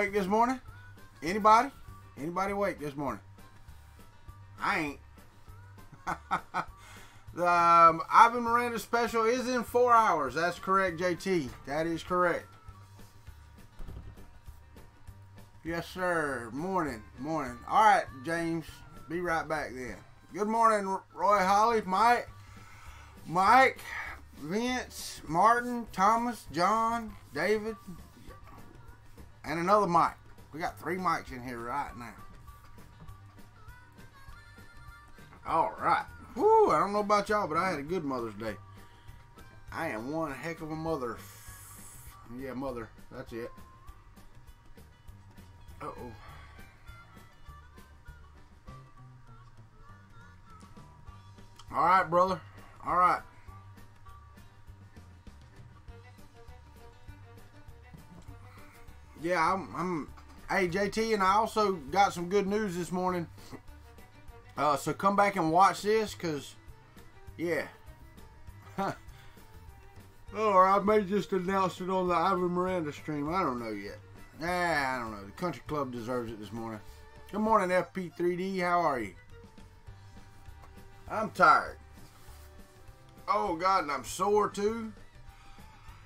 awake this morning? Anybody? Anybody awake this morning? I ain't. The Ivan Miranda special is in 4 hours. That's correct, JT. That is correct. Yes, sir. Morning. Morning. All right, James. Be right back then. Good morning, Roy Holly, Mike, Vince, Martin, Thomas, John, David, and another Mike. We got 3 mics in here right now. All right. Woo, I don't know about y'all, but I had a good Mother's Day. I am one heck of a mother. Yeah, mother. That's it. Uh-oh. All right, brother. All right. Yeah, I'm hey, JT, and I also got some good news this morning. So come back and watch this, because, yeah. Or I may just announce it on the Ivan Miranda stream. I don't know yet. I don't know. The Country Club deserves it this morning. Good morning, FP3D. How are you? I'm tired. Oh, God, and I'm sore, too.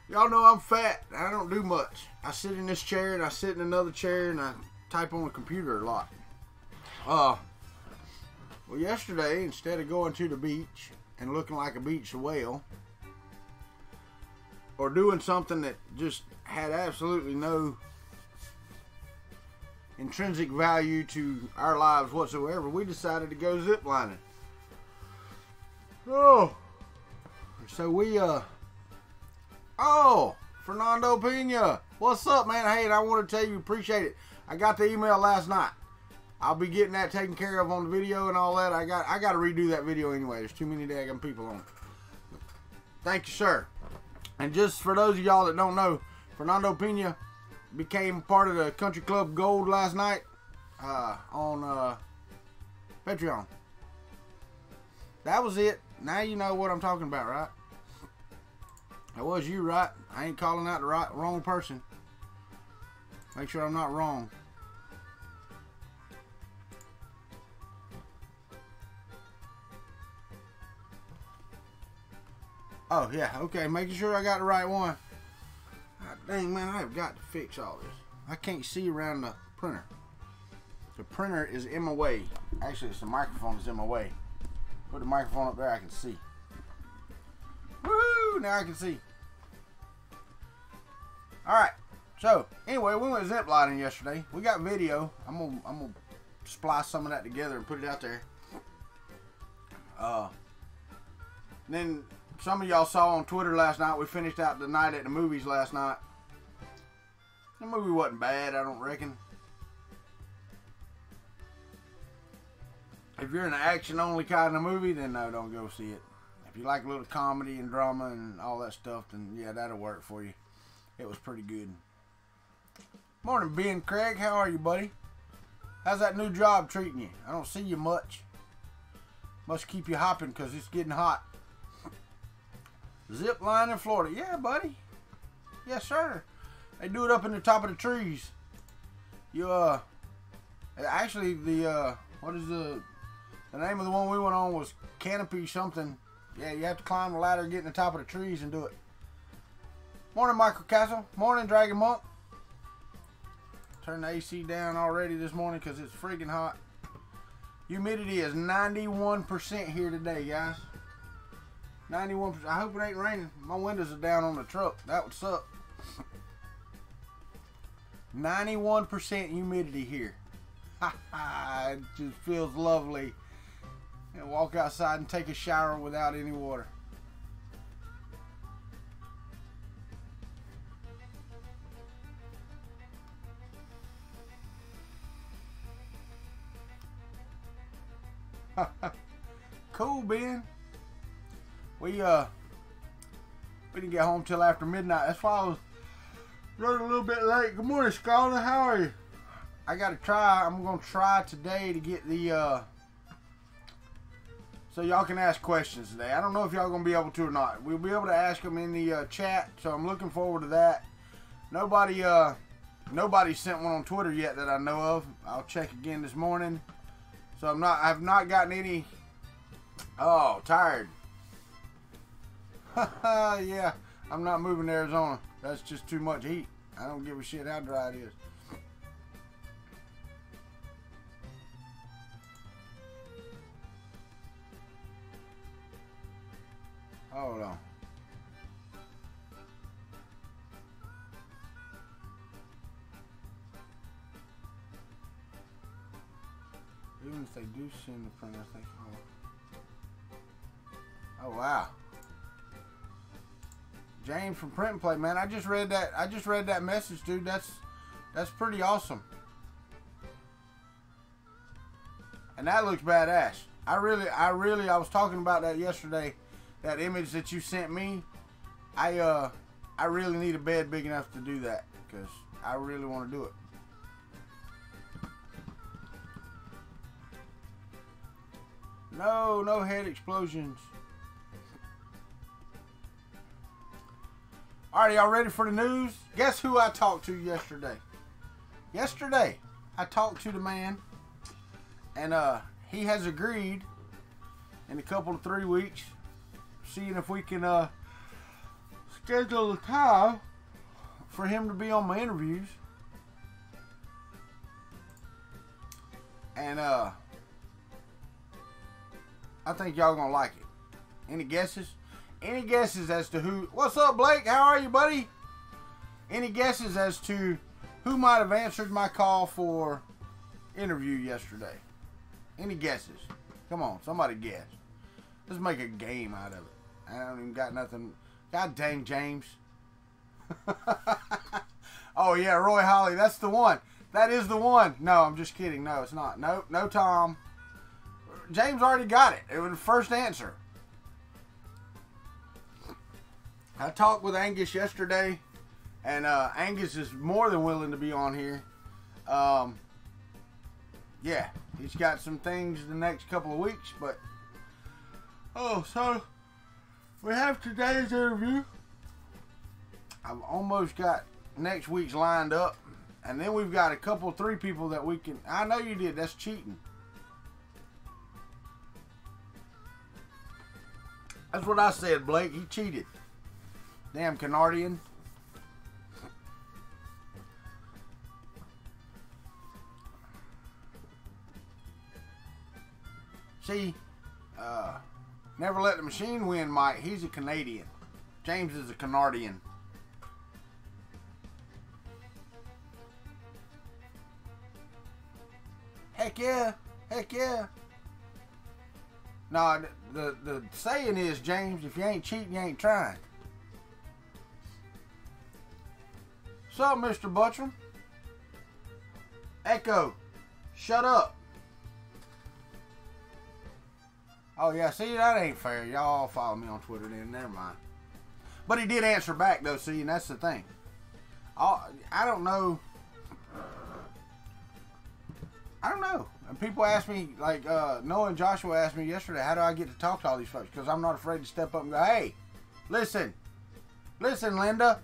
Y'all know I'm fat. I don't do much. I sit in this chair, and I sit in another chair, and I type on the computer a lot. Well, yesterday, instead of going to the beach and looking like a beached whale, or doing something that just had absolutely no intrinsic value to our lives whatsoever, we decided to go ziplining. Oh, so we, Fernando Pena, what's up, man? Hey, and I want to tell you, appreciate it. I got the email last night. I'll be getting that taken care of on the video and all that. I got to redo that video anyway. There's too many daggum people on it. Thank you, sir. And just for those of y'all that don't know, Fernando Pena became part of the Country Club Gold last night on Patreon. That was it. Now you know what I'm talking about, right? That was you, right? I ain't calling out the wrong person. Make sure I'm not wrong. Oh, yeah, okay, making sure I got the right one. God dang, man, I have got to fix all this. I can't see around the printer. The printer is in my way. Actually, it's the microphone is in my way. Put the microphone up there, I can see. Woo! Now I can see. Alright, so, anyway, we went ziplining yesterday. We got video. I'm gonna splice some of that together and put it out there. Then some of y'all saw on Twitter last night, we finished out the night at the movies last night. The movie wasn't bad, I don't reckon. If you're in an action-only kind of movie, then no, don't go see it. If you like a little comedy and drama and all that stuff, then yeah, that'll work for you. It was pretty good. Morning, Ben Craig. How are you, buddy? How's that new job treating you? I don't see you much. Must keep you hopping because it's getting hot. Zip line in Florida. Yeah, buddy. Yes, sir. They do it up in the top of the trees. You, actually, what is the name of the one we went on was Canopy something. Yeah, you have to climb the ladder, get in the top of the trees and do it. Morning, Michael Castle. Morning, Dragon Monk. Turn the AC down already this morning because it's freaking hot. Humidity is 91% here today, guys. 91%. I hope it ain't raining. My windows are down on the truck. That would suck. 91% humidity here. It just feels lovely. And walk outside and take a shower without any water. Cool, Ben. We didn't get home till after midnight. That's why I was running a little bit late. Good morning, Scholar. How are you? I gotta try. I'm gonna try today to get the so y'all can ask questions today. I don't know if y'all gonna be able to or not. We'll be able to ask them in the chat, so I'm looking forward to that. Nobody Nobody sent one on Twitter yet that I know of. I'll check again this morning. So I've not gotten any. Oh, tired. Yeah, I'm not moving to Arizona. That's just too much heat. I don't give a shit how dry it is. Hold on. Even if they do send the printer, I think. Oh wow. James from Print and Play, man. I just read that message, dude. That's pretty awesome. And that looks badass. I was talking about that yesterday. That image that you sent me. I really need a bed big enough to do that because I really want to do it. No head explosions. Alright, y'all ready for the news? Guess who I talked to yesterday? Yesterday, I talked to the man, and he has agreed in a couple of 3 weeks, seeing if we can schedule a time for him to be on my interviews. And I think y'all gonna like it. Any guesses? Any guesses as to who? What's up, Blake? How are you, buddy? Any guesses as to who might have answered my call for interview yesterday? Any guesses? Come on, somebody guess. Let's make a game out of it. I don't even got nothing. God dang, James. Oh yeah, Roy Holly. That's the one. That is the one. No, I'm just kidding. No, it's not. No, Tom. James already got it. It was the first answer. I talked with Angus yesterday, and Angus is more than willing to be on here. Yeah, he's got some things the next couple of weeks, but so we have today's interview. I've almost got next week's lined up, and then we've got a couple, 3 people that we can. I know you did. That's cheating. That's what I said, Blake. He cheated. Damn Canardian. See, never let the machine win, Mike. He's a Canadian. James is a Canardian. Heck yeah. Heck yeah. No, the saying is, James, if you ain't cheating, you ain't trying. What's up, Mr. Buttram? Echo, shut up. Oh, yeah, see, that ain't fair. Y'all follow me on Twitter then. Never mind. But he did answer back, though, see, and that's the thing. I don't know. I don't know. And people ask me, like Noah and Joshua asked me yesterday, how do I get to talk to all these folks? Because I'm not afraid to step up and go, hey, listen. Listen, Linda.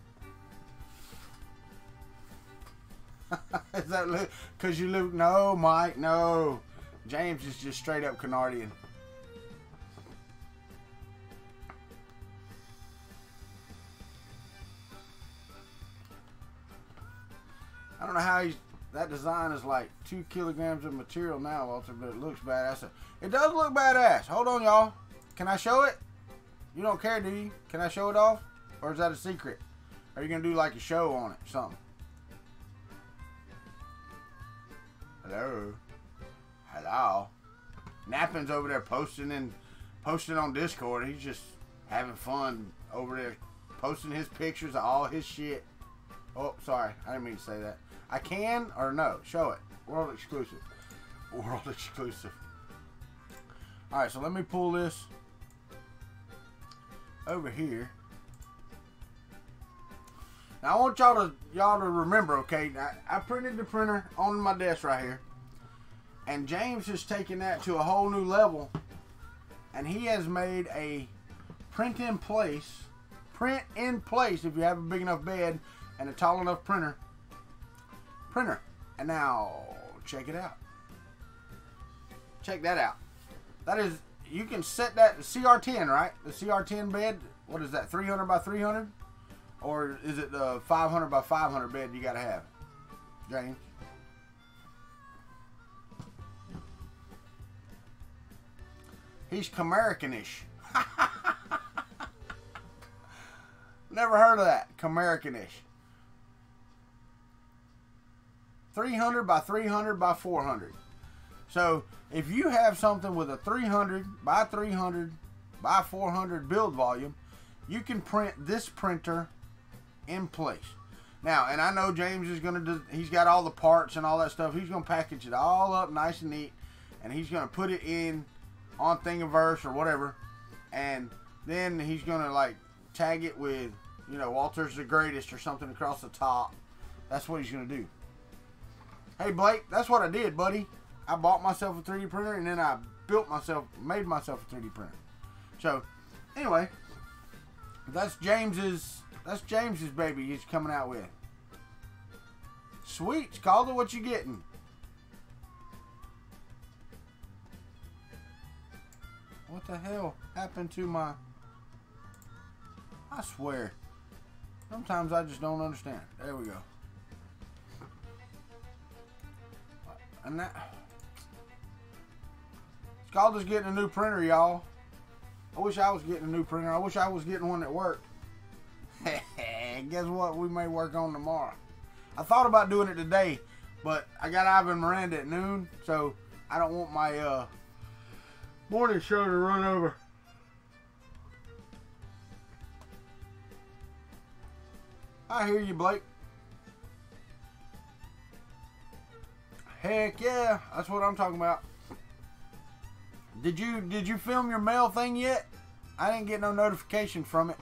Is that because you live? No, Mike, no. James is just straight up Canardian. I don't know how that design is like 2 kilograms of material now, Walter, but it looks badass. It does look badass. Hold on, y'all. Can I show it? You don't care, do you? Can I show it off? Or is that a secret? Are you going to do like a show on it? Something. Hello. Hello. Nappin's over there posting on Discord. He's just having fun over there, posting his pictures of all his shit. Oh, sorry. I didn't mean to say that. I can or no? Show it. World exclusive. World exclusive. Alright, so let me pull this over here. Now I want y'all to remember, okay? I printed the printer on my desk right here. And James has taken that to a whole new level. And he has made a print in place if you have a big enough bed and a tall enough printer. printer. And now, check it out. Check that out. That is, you can set that CR10, right? The CR10 bed, what is that, 300 by 300? Or is it the 500 by 500 bed you gotta have, James? He's Americanish. Never heard of that. Americanish. 300 by 300 by 400. So if you have something with a 300 by 300 by 400 build volume, you can print this printer in place. Now, and I know James is going to do, he's got all the parts and all that stuff. He's going to package it all up nice and neat, and he's going to put it in on Thingiverse or whatever, and then he's going to like tag it with, you know, Walter's the greatest or something across the top. That's what he's going to do. Hey Blake, that's what I did, buddy. I bought myself a 3D printer, and then I made myself a 3D printer. So, anyway, that's James's baby he's coming out with. Sweet, Scalda, what you getting? What the hell happened to my... I swear. Sometimes I just don't understand. There we go. And that... Scalda's getting a new printer, y'all. I wish I was getting a new printer. I wish I was getting one that worked. Guess what? We may work on tomorrow. I thought about doing it today, but I got Ivan Miranda at noon, so I don't want my morning show to run over. I hear you, Blake. Heck yeah, that's what I'm talking about. Did you film your mail thing yet? I didn't get no notification from it.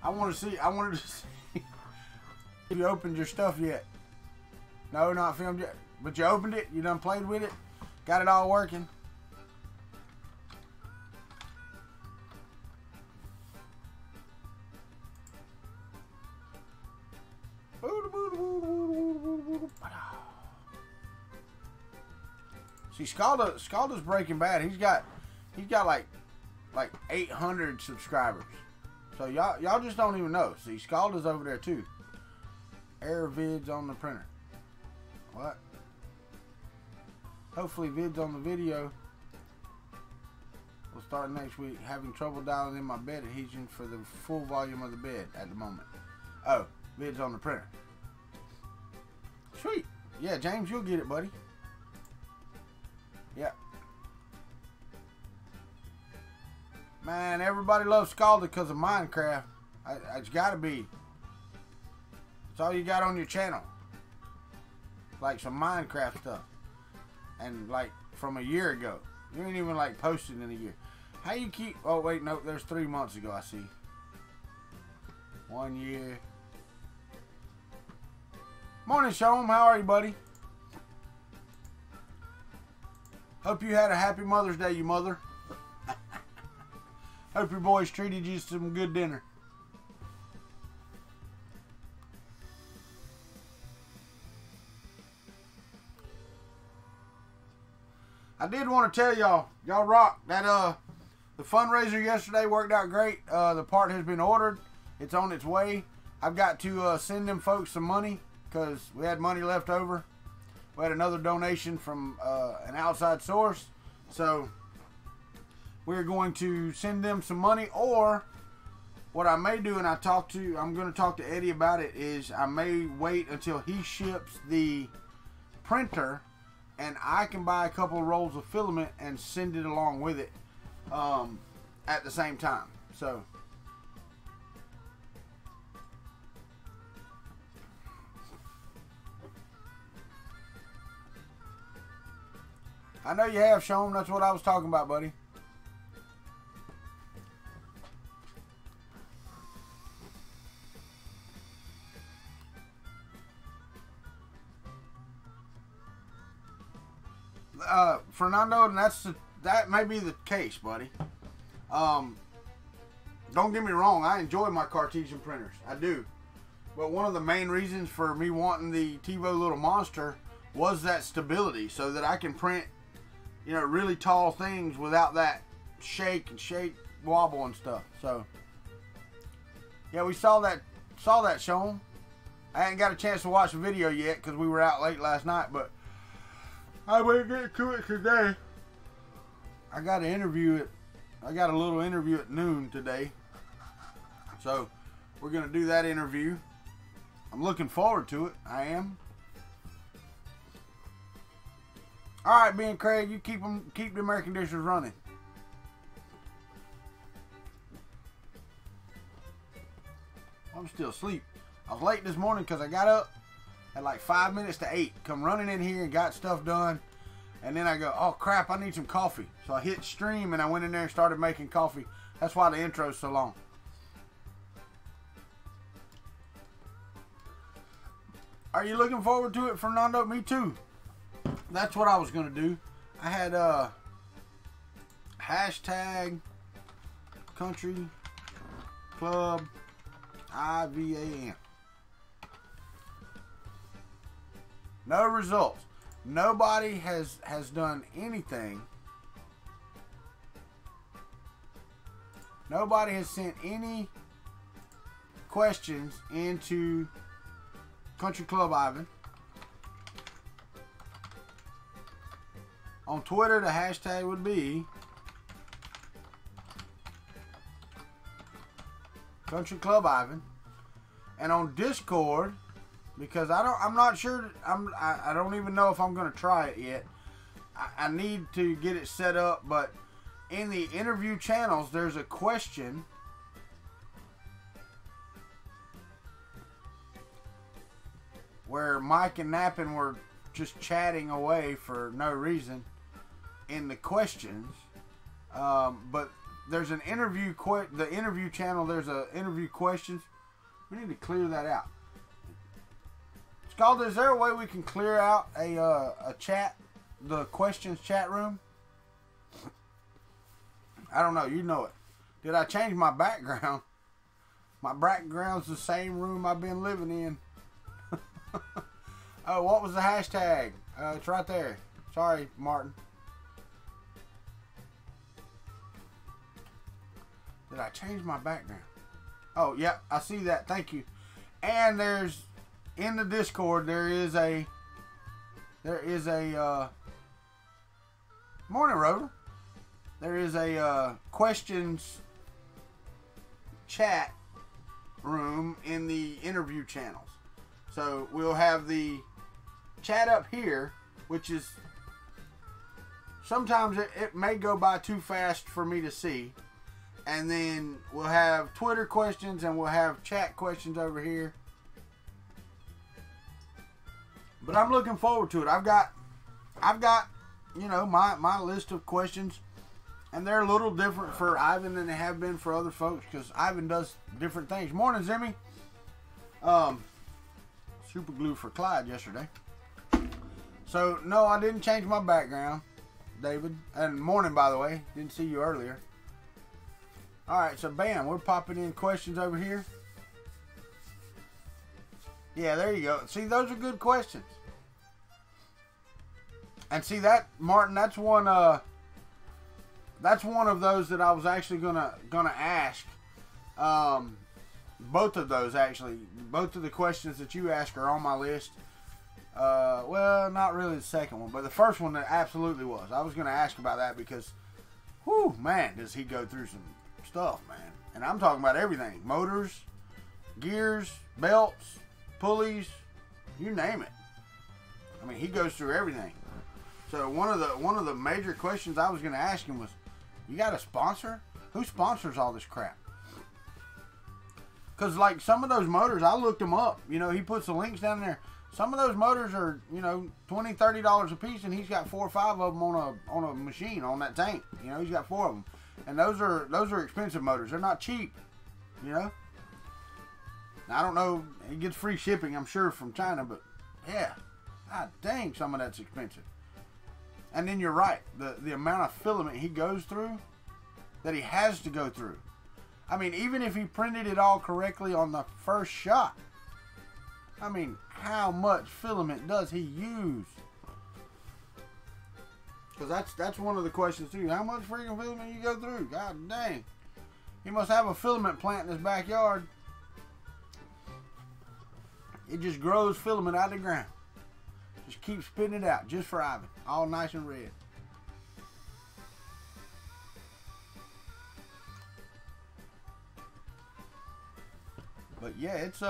I wanted to see if you opened your stuff yet. No, not filmed yet. But you opened it? You done played with it? Got it all working? See, Scalda's Breaking Bad. He's got like 800 subscribers. So y'all just don't even know. See, Scalda's over there too. Air vids on the printer. What? Hopefully vids on the video. We'll start next week. Having trouble dialing in my bed adhesion for the full volume of the bed at the moment. Oh, vids on the printer. Sweet. Yeah, James, you'll get it, buddy. Yep. Man, everybody loves Scalda because of Minecraft. It's got to be. It's all you got on your channel. Like some Minecraft stuff. And like from a year ago. You ain't even like posted in a year. How you keep... Oh, wait, no. There's 3 months ago, I see. 1 year. Morning, Shom. How are you, buddy? Hope you had a happy Mother's Day, you mother. Hope your boys treated you to some good dinner. I did want to tell y'all rock. That the fundraiser yesterday worked out great. The part has been ordered. It's on its way. I've got to send them folks some money because we had money left over. We had another donation from an outside source, so we're going to send them some money. Or what I may do, and I'm going to talk to Eddie about it, is I may wait until he ships the printer, and I can buy a couple of rolls of filament and send it along with it at the same time. So I know you have, Sean. That's what I was talking about, buddy. Fernando, and that may be the case, buddy. Don't get me wrong, I enjoy my Cartesian printers. I do. But one of the main reasons for me wanting the Tevo Little Monster was that stability, so that I can print, you know, really tall things without that shake, wobble and stuff. So yeah, we saw that shown. I hadn't got a chance to watch the video yet because we were out late last night, but I will get to it today. I got a little interview at noon today, so we're gonna do that interview. I'm looking forward to it. I am. All right, Ben Craig, you keep the air conditioners running. I'm still asleep. I was late this morning because I got up at like 5 minutes to 8. Come running in here and got stuff done. And then I go, oh crap, I need some coffee. So I hit stream and I went in there and started making coffee. That's why the intro is so long. Are you looking forward to it, Fernando? Me too. That's what I was going to do. I had hashtag Country Club IVAN. No results. Nobody has done anything. Nobody has sent any questions into Country Club Ivan. On Twitter, the hashtag would be Country Club Ivan. And on Discord, because I'm not sure, I don't even know if I'm going to try it yet. I need to get it set up, but in the interview channels, there's a question where Mike and Nappin were just chatting away for no reason in the questions. But there's an interview, the interview channel, there's a interview questions. We need to clear that out. Scald, is there a way we can clear out a chat, the questions chat room? I don't know. You know it. Did I change my background? My background's the same room I've been living in. Oh, what was the hashtag? It's right there. Sorry, Martin. Did I change my background? Oh, yeah, I see that. Thank you. And there's, in the Discord, there is a morning, Rhoda. There is a questions chat room in the interview channels. So we'll have the chat up here, which is sometimes it may go by too fast for me to see. And then we'll have Twitter questions and we'll have chat questions over here. But I'm looking forward to it. I've got, you know, my list of questions, and they're a little different for Ivan than they have been for other folks because Ivan does different things. Morning, Zimmy. Super glue for Clyde yesterday. So no, I didn't change my background, David. And morning, by the way. Didn't see you earlier. All right, so bam, we're popping in questions over here. Yeah, there you go. See, those are good questions. And see that, Martin, that's one of those that I was actually gonna ask. Both of those actually, both of the questions that you ask are on my list. Well, not really the second one, but the first one that absolutely was. I was gonna ask about that because, whew, man, does he go through some stuff, man. And I'm talking about everything: motors, gears, belts, pulleys, you name it. I mean, he goes through everything. So one of the major questions I was going to ask him was, you got a sponsor? Who sponsors all this crap? Because like some of those motors, I looked them up. You know, he puts the links down there. Some of those motors are, you know, $20, $30 a piece, and he's got 4 or 5 of them on a machine, on that tank. You know, he's got 4 of them. And those are expensive motors. They're not cheap, you know. Now, I don't know. He gets free shipping, I'm sure, from China, but yeah, god dang, some of that's expensive. And then you're right. The amount of filament he goes through, that he has to go through. I mean, even if he printed it all correctly on the first shot, I mean, how much filament does he use? Because that's one of the questions too. How much freaking filament you go through? God dang. He must have a filament plant in his backyard. It just grows filament out of the ground. Just keep spitting it out just for Ivan. All nice and red. But yeah, it's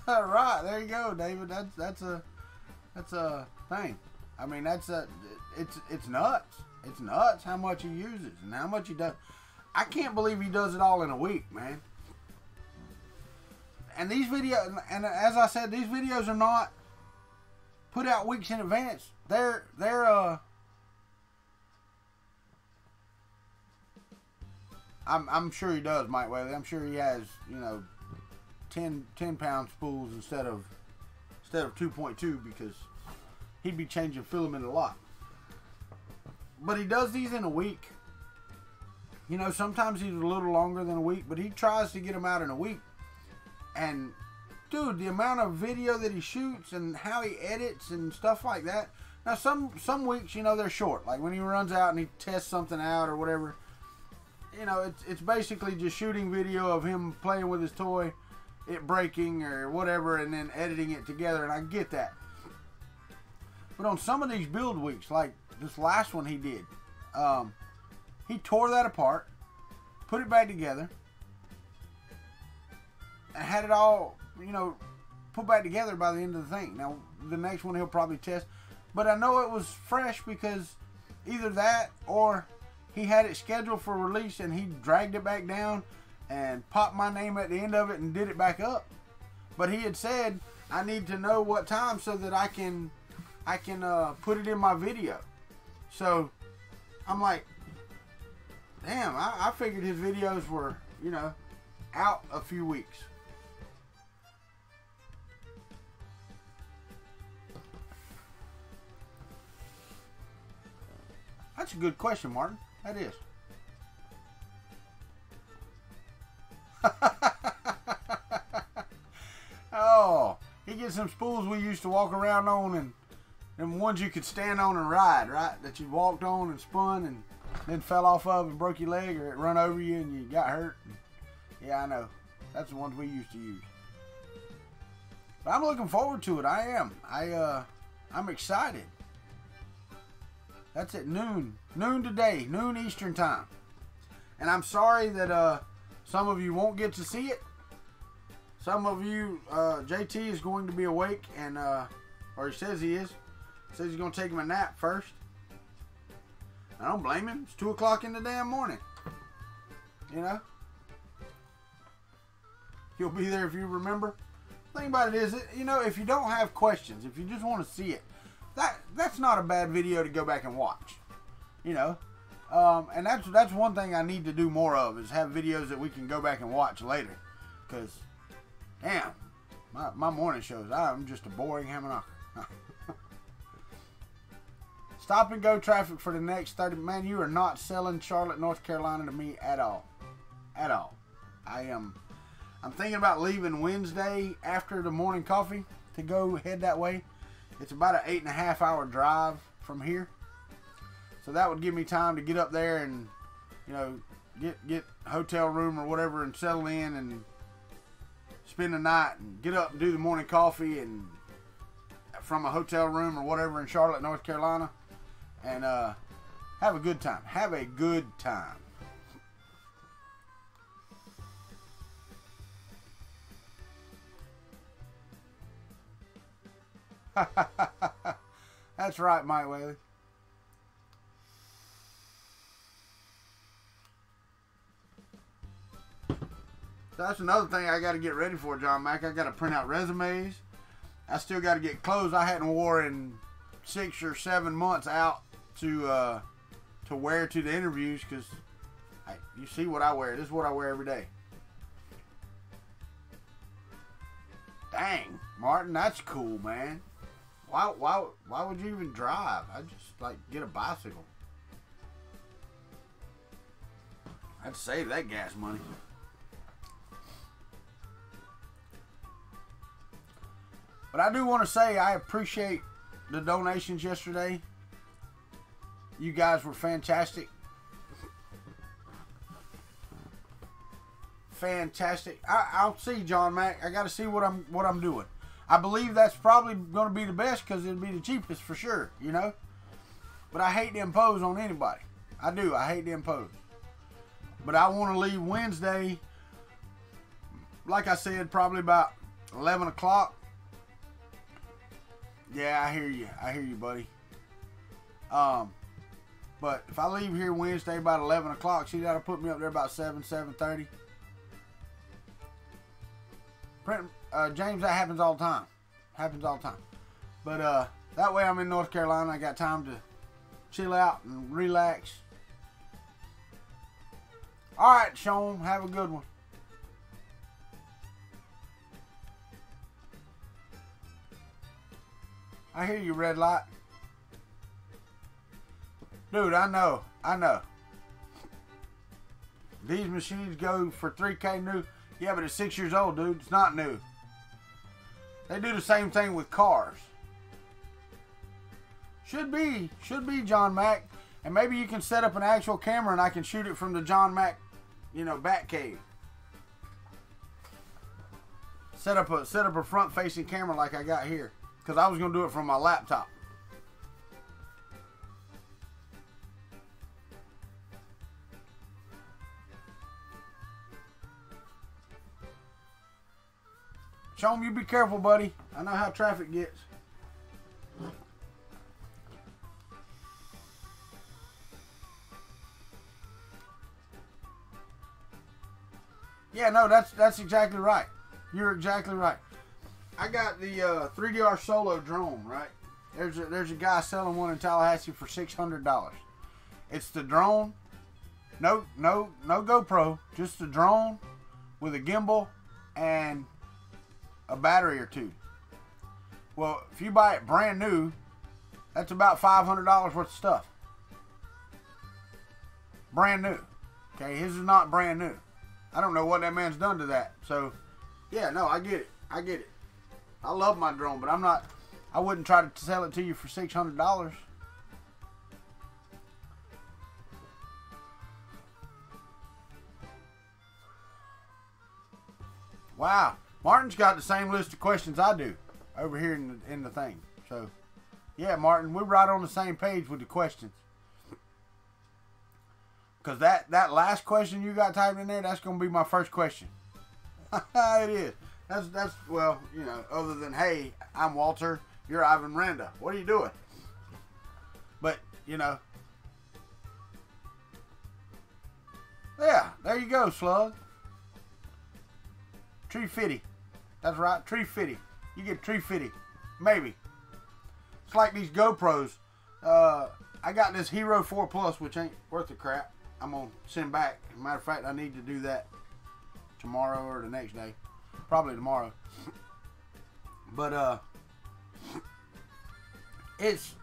right, there you go, David. That's a thing. I mean, it's nuts. It's nuts how much he uses and how much he does. I can't believe he does it all in a week, man. And these videos, and as I said, these videos are not put out weeks in advance. They're I'm sure he does, Mike Whaley. I'm sure he has, you know, 10 pound spools instead of 2.2, because he'd be changing filament a lot. But he does these in a week. You know, sometimes he's a little longer than a week, but he tries to get them out in a week. And dude, the amount of video that he shoots and how he edits and stuff like that. Now some weeks, you know, they're short. Like when he runs out and he tests something out or whatever. You know, it's basically just shooting video of him playing with his toy, it breaking or whatever, and then editing it together, and I get that. But on some of these build weeks, like this last one he did, he tore that apart, put it back together, and had it all, you know, put back together by the end of the thing. Now, the next one he'll probably test, but I know it was fresh because either that or he had it scheduled for release and he dragged it back down and popped my name at the end of it and did it back up. But he had said, I need to know what time so that I can put it in my video. So I'm like, damn, I figured his videos were, you know, out a few weeks. That's a good question, Martin. That is. Oh, he gets some spools we used to walk around on, and them ones you could stand on and ride, right? That you walked on and spun and then fell off of and broke your leg, or it run over you and you got hurt. Yeah, I know. That's the ones we used to use. But I'm looking forward to it. I am. I'm excited. That's at noon. Noon today. Noon Eastern time. And I'm sorry that some of you won't get to see it. Some of you, JT is going to be awake, and or he says he is. Says he's going to take him a nap first. I don't blame him. It's 2 o'clock in the damn morning. You know? He'll be there if you remember. The thing about it is, you know, if you don't have questions, if you just want to see it, that's not a bad video to go back and watch. You know? And that's one thing I need to do more of, is have videos that we can go back and watch later. Because, damn, my morning shows, I'm just a boring hammer knocker. Stop and go traffic for the next 30. Man, you are not selling Charlotte, North Carolina to me at all. At all. I'm thinking about leaving Wednesday after the morning coffee to go head that way. It's about an 8.5 hour drive from here. So that would give me time to get up there and, you know, get a hotel room or whatever and settle in and spend the night and get up and do the morning coffee and from a hotel room or whatever in Charlotte, North Carolina, and have a good time. Have a good time. That's right, Mike Whaley. That's another thing I got to get ready for, John Mack. I got to print out resumes. I still got to get clothes I hadn't wore in 6 or 7 months out to wear to the interviews, because you see what I wear. This is what I wear every day. Dang, Martin, that's cool, man. Why would you even drive? I'd just like get a bicycle. I'd save that gas money. But I do want to say I appreciate the donations yesterday. You guys were fantastic. Fantastic. I'll see, John Mack. I got to see what I'm doing. I believe that's probably going to be the best because it'll be the cheapest for sure, you know. But I hate to impose on anybody. I do. I hate to impose. But I want to leave Wednesday, like I said, probably about 11 o'clock. Yeah, I hear you. I hear you, buddy. But if I leave here Wednesday about 11 o'clock, see, that'll put me up there about 7:30. James, that happens all the time. Happens all the time. But that way I'm in North Carolina. I got time to chill out and relax. All right, Sean, have a good one. I hear you, red light. Dude, I know. These machines go for $3K new. Yeah, but it's 6 years old, dude. It's not new. They do the same thing with cars. Should be, John Mack. And maybe you can set up an actual camera and I can shoot it from the John Mack, you know, bat cave. Set up a front-facing camera like I got here. Because I was going to do it from my laptop. Show him, you be careful, buddy. I know how traffic gets. Yeah, no, that's exactly right. You're exactly right. I got the 3DR Solo drone, right? There's a guy selling one in Tallahassee for $600. It's the drone. No GoPro, just the drone with a gimbal and a battery or two. Well, if you buy it brand new, that's about $500 worth of stuff. Brand new. Okay, his is not brand new. I don't know what that man's done to that. So, yeah, no, I get it. I get it. I love my drone, but I wouldn't try to sell it to you for $600. Wow. Martin's got the same list of questions I do over here in the thing. So, yeah, Martin, we're right on the same page with the questions. Because that last question you got typed in there, that's going to be my first question. It is. That's well, you know, other than, hey, I'm Walter, you're Ivan Randa. What are you doing? But, you know. Yeah, there you go, Slug. Tree fitty. That's right, tree fitty. You get tree fitty. Maybe. It's like these GoPros. I got this Hero 4 Plus, which ain't worth a crap. I'm going to send back. As a matter of fact, I need to do that tomorrow or the next day. Probably tomorrow. But, it's,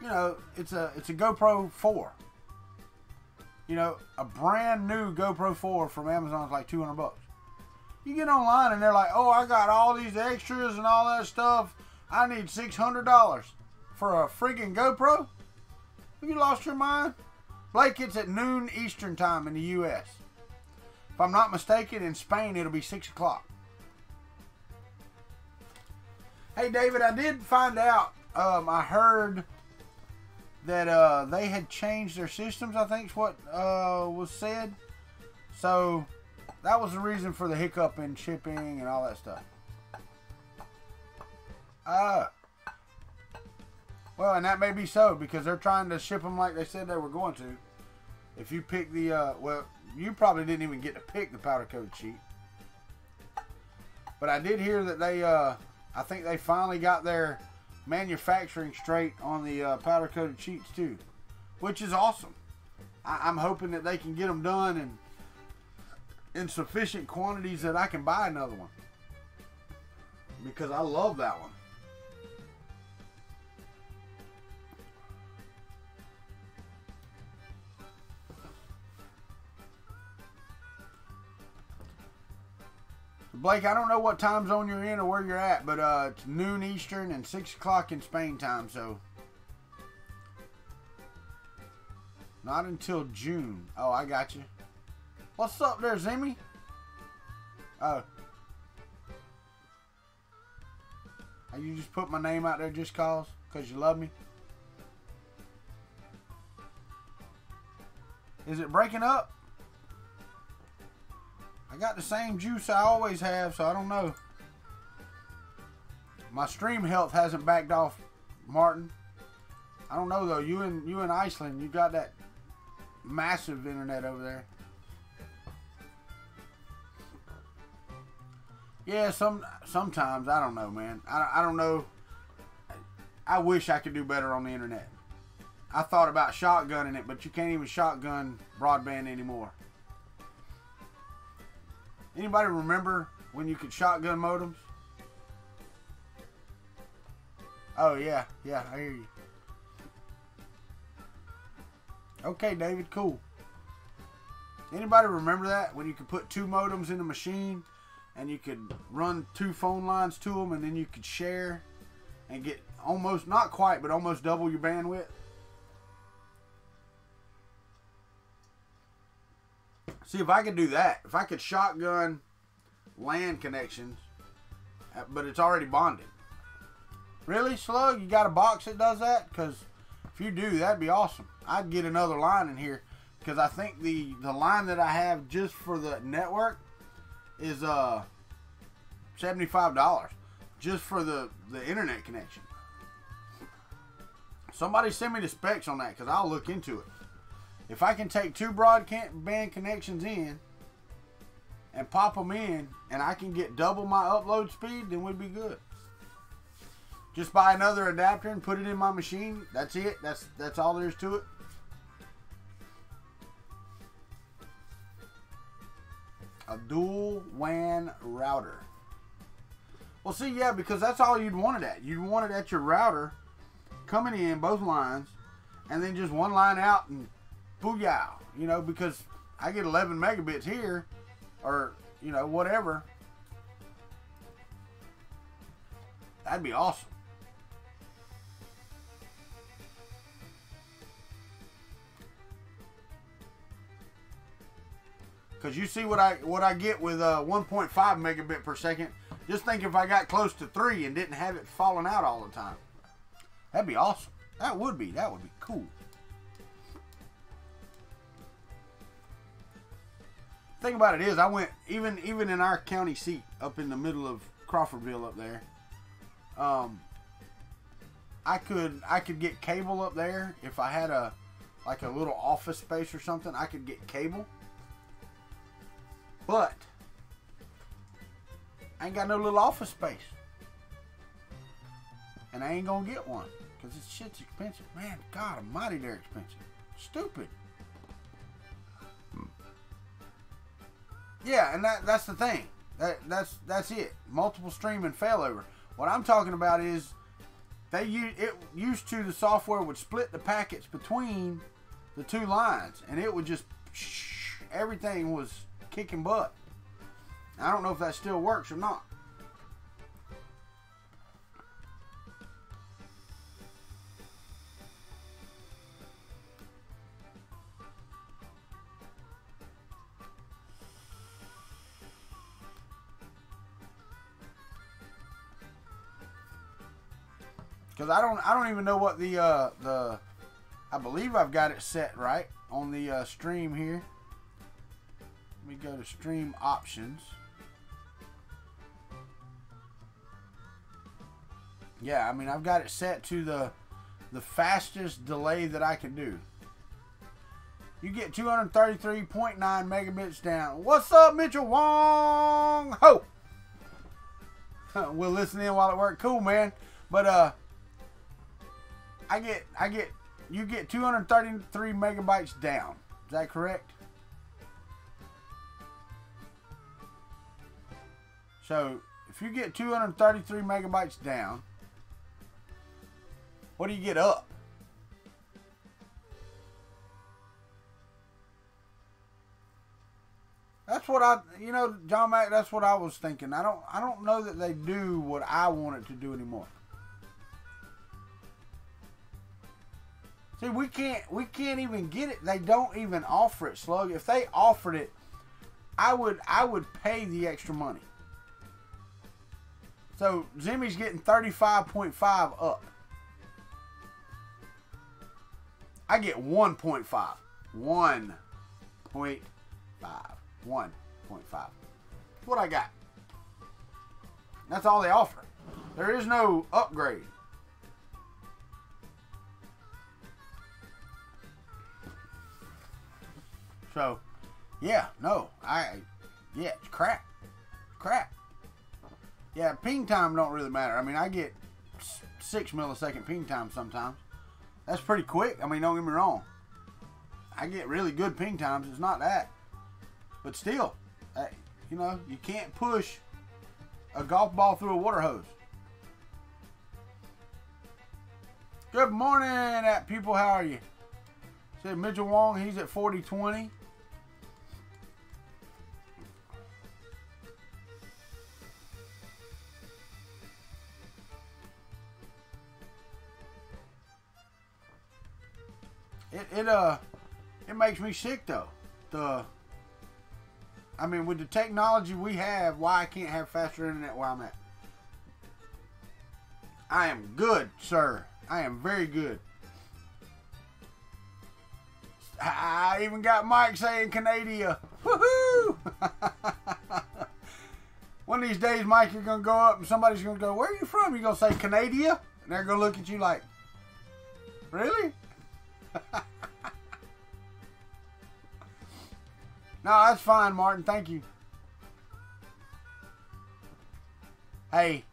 you know, it's a GoPro 4. You know, a brand new GoPro 4 from Amazon is like $200. You get online and they're like, oh, I got all these extras and all that stuff. I need $600 for a freaking GoPro? Have you lost your mind? Blake, it's at noon Eastern time in the U.S. If I'm not mistaken, in Spain, it'll be 6 o'clock. Hey, David, I did find out, I heard that they had changed their systems, I think is what was said. So that was the reason for the hiccup in shipping and all that stuff. Well, and that may be so, because they're trying to ship them like they said they were going to. If you pick the, well, you probably didn't even get to pick the powder coated sheet. But I did hear that they, I think they finally got their manufacturing straight on the powder coated sheets too. Which is awesome. I'm hoping that they can get them done in sufficient quantities that I can buy another one. Because I love that one. Blake, I don't know what time zone you're in or where you're at, but it's noon Eastern and 6 o'clock in Spain time, so not until June. Oh, I got you. What's up there, Zimmy? Oh. You just put my name out there just cause you love me? Is it breaking up? I got the same juice I always have, so I don't know. My stream health hasn't backed off, Martin. I don't know though. You in Iceland, you got that massive internet over there. Yeah, sometimes I don't know, man. I don't know. I wish I could do better on the internet. I thought about shotgunning it, but you can't even shotgun broadband anymore. Anybody remember when you could shotgun modems? Oh, yeah. Yeah, I hear you. Okay, David, cool. Anybody remember that? When you could put 2 modems in a machine and you could run 2 phone lines to them and then you could share and get almost, not quite, but almost double your bandwidth? See, if I could do that, if I could shotgun LAN connections, but it's already bonded. Really, Slug? You got a box that does that? Because if you do, that'd be awesome. I'd get another line in here, because I think the line that I have just for the network is $75 just for the internet connection. Somebody send me the specs on that, because I'll look into it. If I can take 2 broadband connections in and pop them in, and I can get double my upload speed, then we'd be good. Just buy another adapter and put it in my machine. That's it. That's all there is to it. A dual WAN router. Well, see, yeah, because that's all you'd want it at. You'd want it at your router, coming in both lines, and then just one line out and booyah, you know, because I get 11 megabits here, or, you know, whatever. That'd be awesome. Because you see what I get with 1.5 megabit per second. Just think if I got close to 3 and didn't have it falling out all the time. That'd be awesome. That would be cool. Thing about it is, I went even in our county seat up in the middle of Crawfordville up there. I could get cable up there if I had a little office space or something. I could get cable, but I ain't got no little office space, and I ain't gonna get one because this shit's expensive, man. God Almighty, they're expensive. Stupid. Yeah, and that's the thing. That's it. Multiple stream and failover. What I'm talking about is it used to, the software would split the packets between the 2 lines, and it would just everything was kicking butt. I don't know if that still works or not. Because I don't even know what I believe I've got it set right on the stream here. Let me go to stream options. Yeah, I mean, I've got it set to the fastest delay that I can do. You get 233.9 megabits down. What's up, Mitchell Wong? Ho! We'll listen in while at work. Cool, man. But you get 233 megabytes down. Is that correct? So if you get 233 megabytes down, what do you get up? That's what John Mack, that's what I was thinking. I don't know that they do what I want it to do anymore. See, we can't even get it. They don't even offer it, Slug. If they offered it, I would pay the extra money. So Zimmy's getting 35.5 up. I get 1.5. 1.5. 1.5. That's what I got. That's all they offer. There is no upgrade. So, yeah, no, it's crap. Crap. Yeah, ping time don't really matter. I mean, I get 6 millisecond ping time sometimes. That's pretty quick. I mean, don't get me wrong. I get really good ping times. It's not that. But still, you can't push a golf ball through a water hose. Good morning, people. How are you? Said Mitchell Wong, he's at 40-20. It makes me sick though. I mean, with the technology we have, why I can't have faster internet where I'm at? I am good, sir. I am very good. I even got Mike saying Canada. Woohoo! One of these days, Mike, you're gonna go up and somebody's gonna go, "Where are you from?" You're gonna say Canada, and they're gonna look at you like, "Really?" No, that's fine, Martin. Thank you. Hey,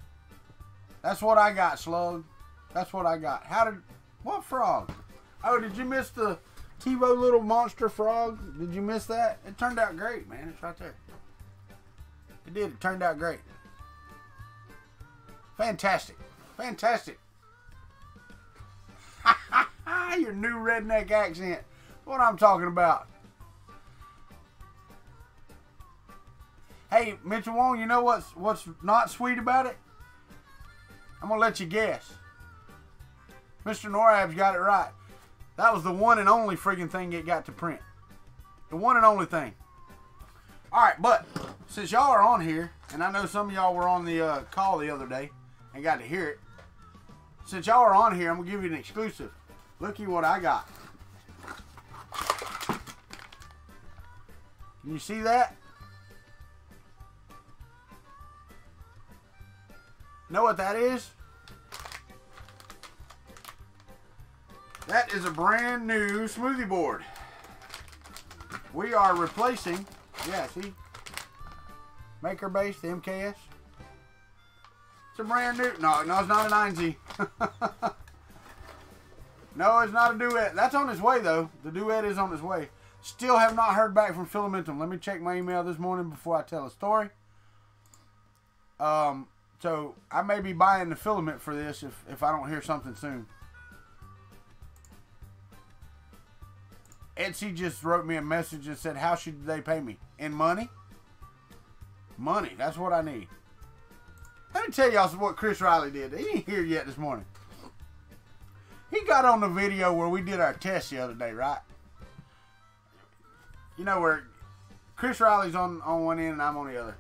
that's what I got, Slug. That's what I got. What frog? Oh, did you miss the TiVo little monster frog? Did you miss that? It turned out great, man. It's right there. It did. It turned out great. Fantastic. Fantastic. Your new redneck accent. What I'm talking about. Hey, Mitchell Wong, you know what's not sweet about it? I'm going to let you guess. Mr. Norab's got it right. That was the one and only friggin' thing it got to print. The one and only thing. Alright, but since y'all are on here, and I know some of y'all were on the call the other day and got to hear it. Since y'all are on here, I'm going to give you an exclusive. Looky what I got. Can you see that? Know what that is? That is a brand new smoothie board. We are replacing, yeah, see? Maker Base, the MKS. It's a brand new, no, it's not a 9Z. No, it's not a duet. That's on its way, though. The duet is on its way. Still have not heard back from Filamentum. Let me check my email this morning before I tell a story. So I may be buying the filament for this if I don't hear something soon. Etsy just wrote me a message and said, how should they pay me? In money? Money. That's what I need. Let me tell y'all what Chris Riley did. He ain't here yet this morning. He got on the video where we did our test the other day, right? You know where Chris Riley's on one end and I'm on the other.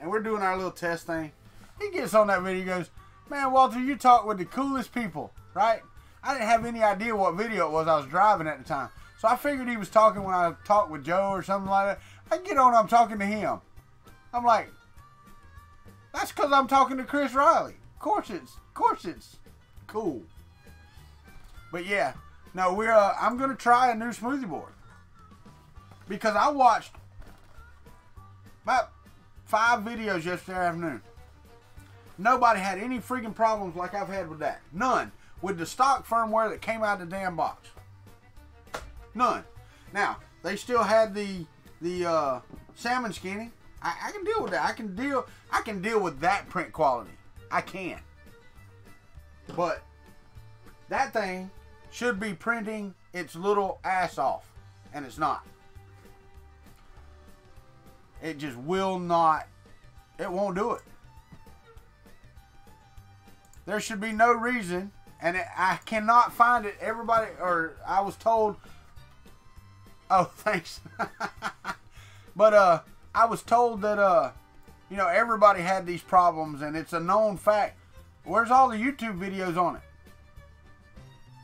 And we're doing our little test thing. He gets on that video and goes, "Man, Walter, you talk with the coolest people," right? I didn't have any idea what video it was. I was driving at the time. So I figured he was talking when I talked with Joe or something like that. I get on, I'm talking to him. I'm like, that's because I'm talking to Chris Riley. Of course it's cool. But yeah, no, I'm going to try a new smoothie board. Because I watched about 5 videos yesterday afternoon. Nobody had any freaking problems like I've had with that. None. With the stock firmware that came out of the damn box. None. Now, they still had the salmon skinning. I can deal with that. I can deal with that print quality. I can. But that thing should be printing its little ass off. And it's not. It just will not. It won't do it. There should be no reason, and I cannot find it. Everybody, or I was told. Oh, thanks. But I was told that you know, everybody had these problems, and it's a known fact. Where's all the YouTube videos on it?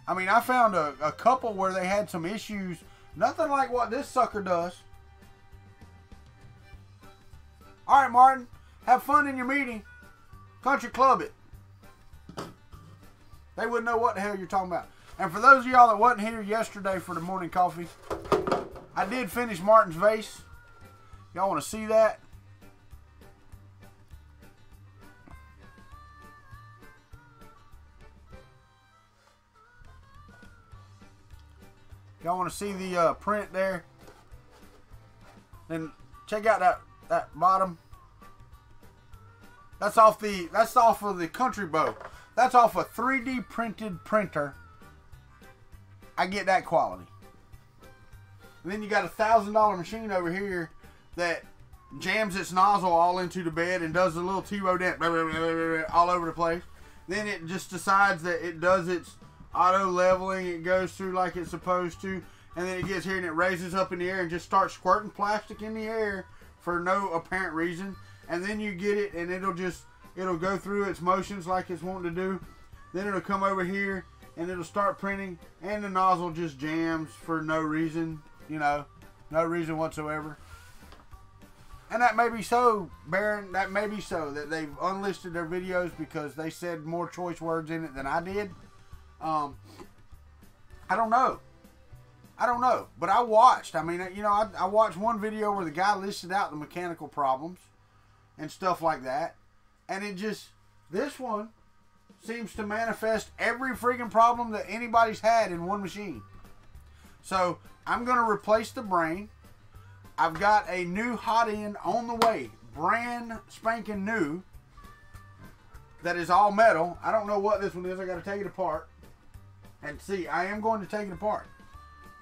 I mean, I found a couple where they had some issues. Nothing like what this sucker does. All right, Martin. Have fun in your meeting. Country Club it. They wouldn't know what the hell you're talking about. And for those of y'all that wasn't here yesterday for the morning coffee, I did finish Martin's vase. Y'all want to see that? Y'all want to see the print there? Then check out that bottom. That's off of the Country Bow. That's off a 3D printed printer. I get that quality. And then you got a $1,000 machine over here that jams its nozzle all into the bed and does a little T-row dance all over the place. Then it just decides that it does its auto leveling. It goes through like it's supposed to, and then it gets here and it raises up in the air and just starts squirting plastic in the air for no apparent reason. And then you get it and it'll go through its motions like it's wanting to do. Then it'll come over here and it'll start printing, and the nozzle just jams for no reason, you know, no reason whatsoever. And that may be so, Baron, that may be so, that they've unlisted their videos because they said more choice words in it than I did. I don't know. I don't know. But I watched. I mean, you know, I watched one video where the guy listed out the mechanical problems and stuff like that. And it just, this one seems to manifest every freaking problem that anybody's had in one machine. So, I'm going to replace the brain. I've got a new hot end on the way. Brand spanking new. That is all metal. I don't know what this one is. I got to take it apart. And see, I am going to take it apart.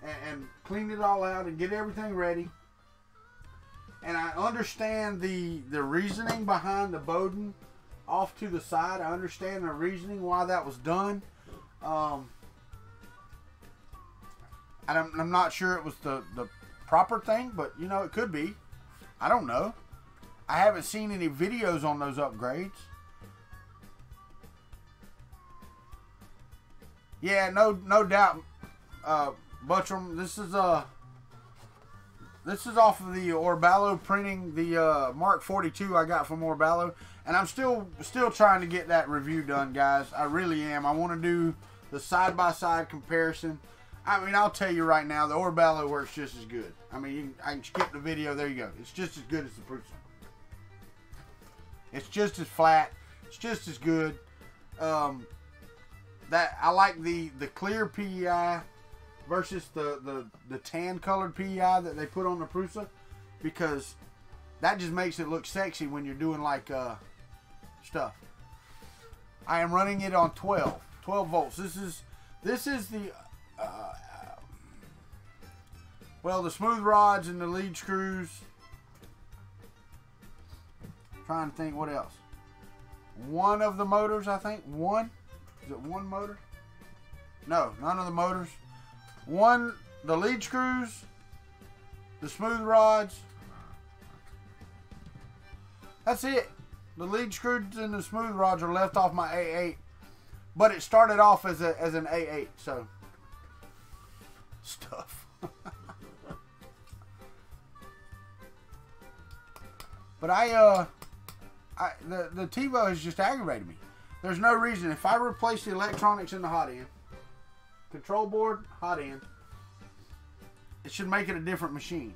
And clean it all out and get everything ready. And I understand the reasoning behind the Bowden off to the side. I understand the reasoning why that was done. I'm not sure it was the proper thing, but you know, it could be. I don't know. I haven't seen any videos on those upgrades. Yeah, no doubt, Buttram. This is off of the Orballo printing, the Mark 42 I got from Orballo, and I'm still trying to get that review done, guys. I really am. I want to do the side-by-side comparison. I mean, I'll tell you right now, the Orballo works just as good. I mean, I can skip the video. There you go. It's just as good as the Prusa. It's just as flat. It's just as good. That I like the clear PEI versus the tan colored PEI that they put on the Prusa, because that just makes it look sexy when you're doing like stuff. I am running it on 12 volts. This is the well, the smooth rods and the lead screws. Trying to think what else. One of the motors, I think. One. Is it one motor? No, none of the motors. One, the lead screws, the smooth rods. That's it. The lead screws and the smooth rods are left off my A8. But it started off as an A8, so stuff. But the TiVo has just aggravated me. There's no reason. If I replace the electronics in the hot end, control board, hot end, it should make it a different machine.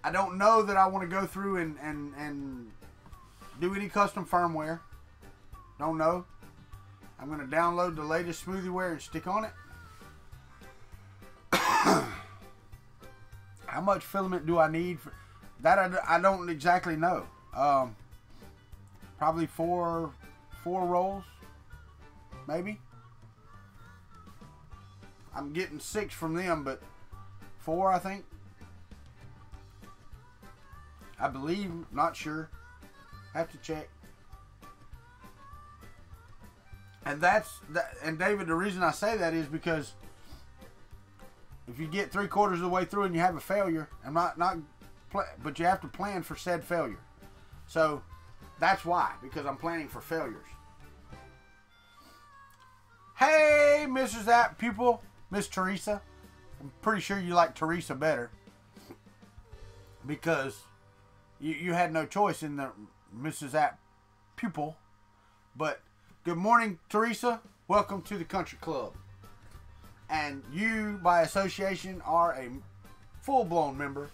I don't know that I want to go through and do any custom firmware. Don't know. I'm going to download the latest SmoothieWare and stick on it. How much filament do I need? For that I don't exactly know. Probably four rolls, maybe. I'm getting 6 from them, but 4, I think. I believe, not sure. Have to check. And and David, the reason I say that is because if you get 3/4 of the way through and you have a failure, but you have to plan for said failure. So that's why, because I'm planning for failures. Hey, Mrs. App Pupil, Miss Teresa. I'm pretty sure you like Teresa better because you had no choice in the Mrs. App Pupil. But good morning, Teresa. Welcome to the Country Club. And you, by association, are a full-blown member.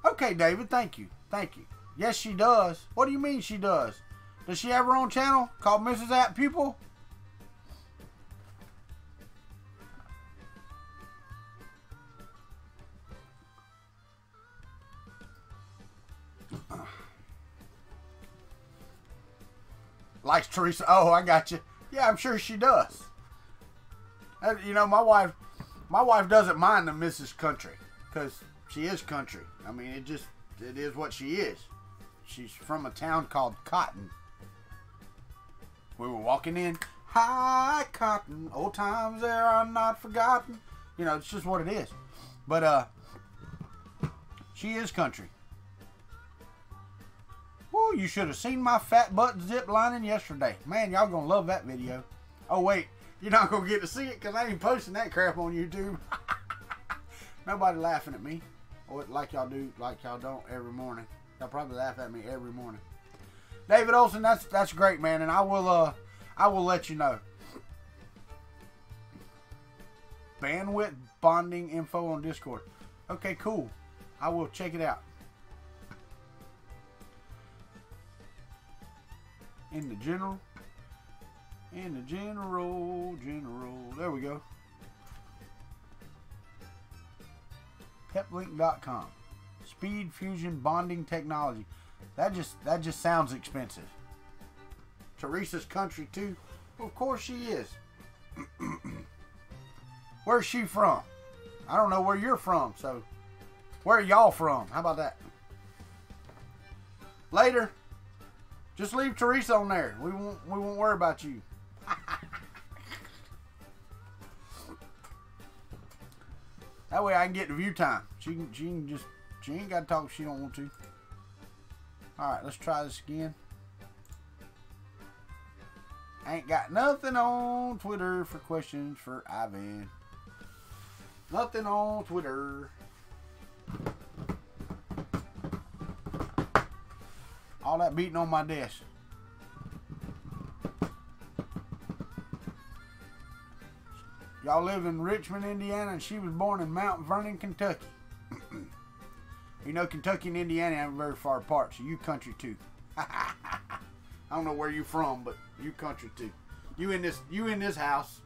Okay, David, thank you. Thank you. Yes, she does. What do you mean she does? Does she have her own channel called Mrs. App Pupil? Likes Teresa. Oh, I got you. Yeah, I'm sure she does. You know, my wife doesn't mind the Mrs. Country because she is country. I mean, it is what she is. She's from a town called Cotton. We were walking in. Hi, Cotton. Old times there are not forgotten. You know, it's just what it is. But she is country. Woo, you should have seen my fat butt zip lining yesterday. Man, y'all gonna love that video. Oh, wait. You're not gonna get to see it because I ain't posting that crap on YouTube. Nobody laughing at me. Like y'all do, like y'all don't every morning. Y'all probably laugh at me every morning. David Olson, that's great, man, and I will let you know. Bandwidth bonding info on Discord. Okay, cool. I will check it out. In the general. There we go. Peplink.com. Speed fusion bonding technology. That just sounds expensive. Teresa's country too. Well, of course she is. Where's she from? I don't know where you're from, so where are y'all from? How about that? Later. Just leave Teresa on there. We won't worry about you. That way I can get the view time. She ain't got to talk if she don't want to. Alright, let's try this again. Ain't got nothing on Twitter for questions for Ivan. Nothing on Twitter. All that beating on my desk. Y'all live in Richmond, Indiana, and she was born in Mount Vernon, Kentucky. You know, Kentucky and Indiana aren't very far apart, so you country too. I don't know where you from, but you country too. You in this house.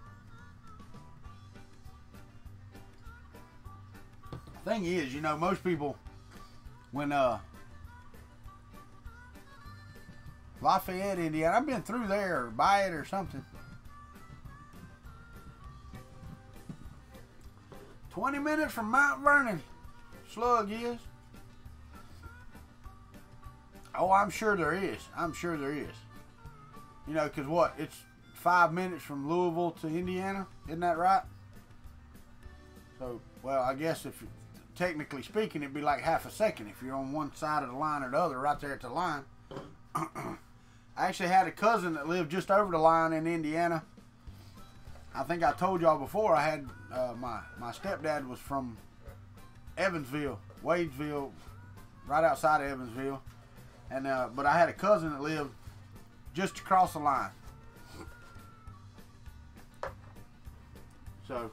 Thing is, you know, most people when Lafayette, Indiana, I've been through there or by it or something. 20 minutes from Mount Vernon. Slug is. Oh, I'm sure there is. I'm sure there is. You know, because what? It's 5 minutes from Louisville to Indiana. Isn't that right? So, well, I guess if technically speaking, it'd be like half a second if you're on one side of the line or the other, right there at the line. I actually had a cousin that lived just over the line in Indiana. I think I told y'all before I had my stepdad was from Evansville, Wadesville, right outside of Evansville, and but I had a cousin that lived just across the line. So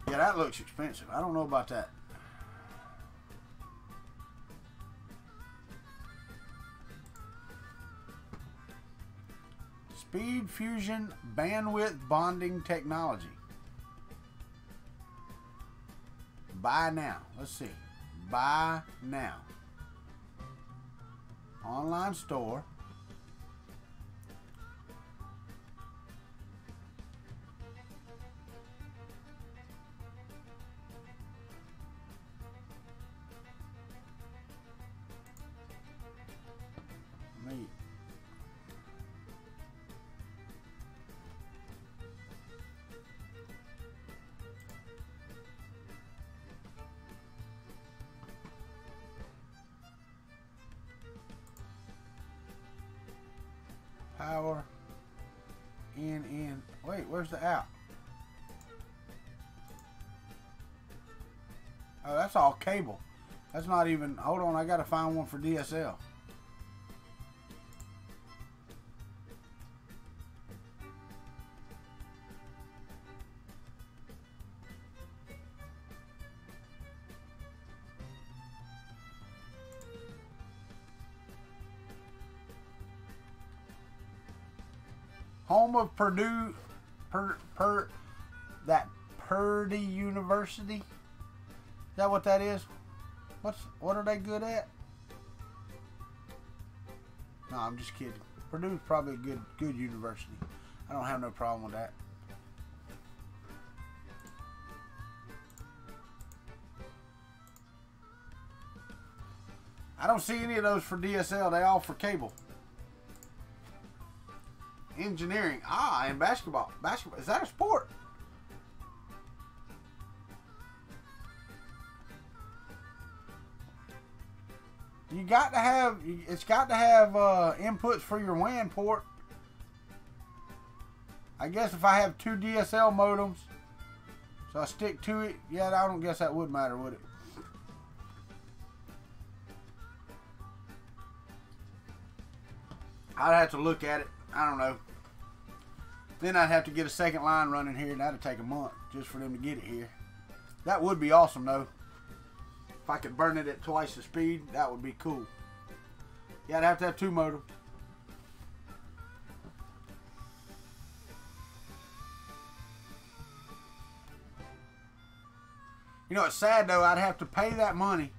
yeah, that looks expensive. I don't know about that. Speed fusion bandwidth bonding technology. Buy now. Let's see. Buy now. Online store. Neat. Power in. Wait, where's the app? Oh, that's all cable. That's not even. Hold on, I gotta find one for DSL. Home of Purdue, that Purdue University. Is that what that is? What are they good at? No, I'm just kidding. Purdue's probably a good university. I don't have no problem with that. I don't see any of those for DSL. They all for cable. Engineering. Ah, and basketball. Basketball. Is that a sport? You got to have, it's got to have inputs for your WAN port. I guess if I have 2 DSL modems, so I stick to it, yeah, I don't guess that would matter, would it? I'd have to look at it. I don't know. Then I'd have to get a second line running here, and that'd take a month just for them to get it here. That would be awesome, though. If I could burn it at twice the speed, that would be cool. Yeah, I'd have to have 2 modems. You know, it's sad, though. I'd have to pay that money,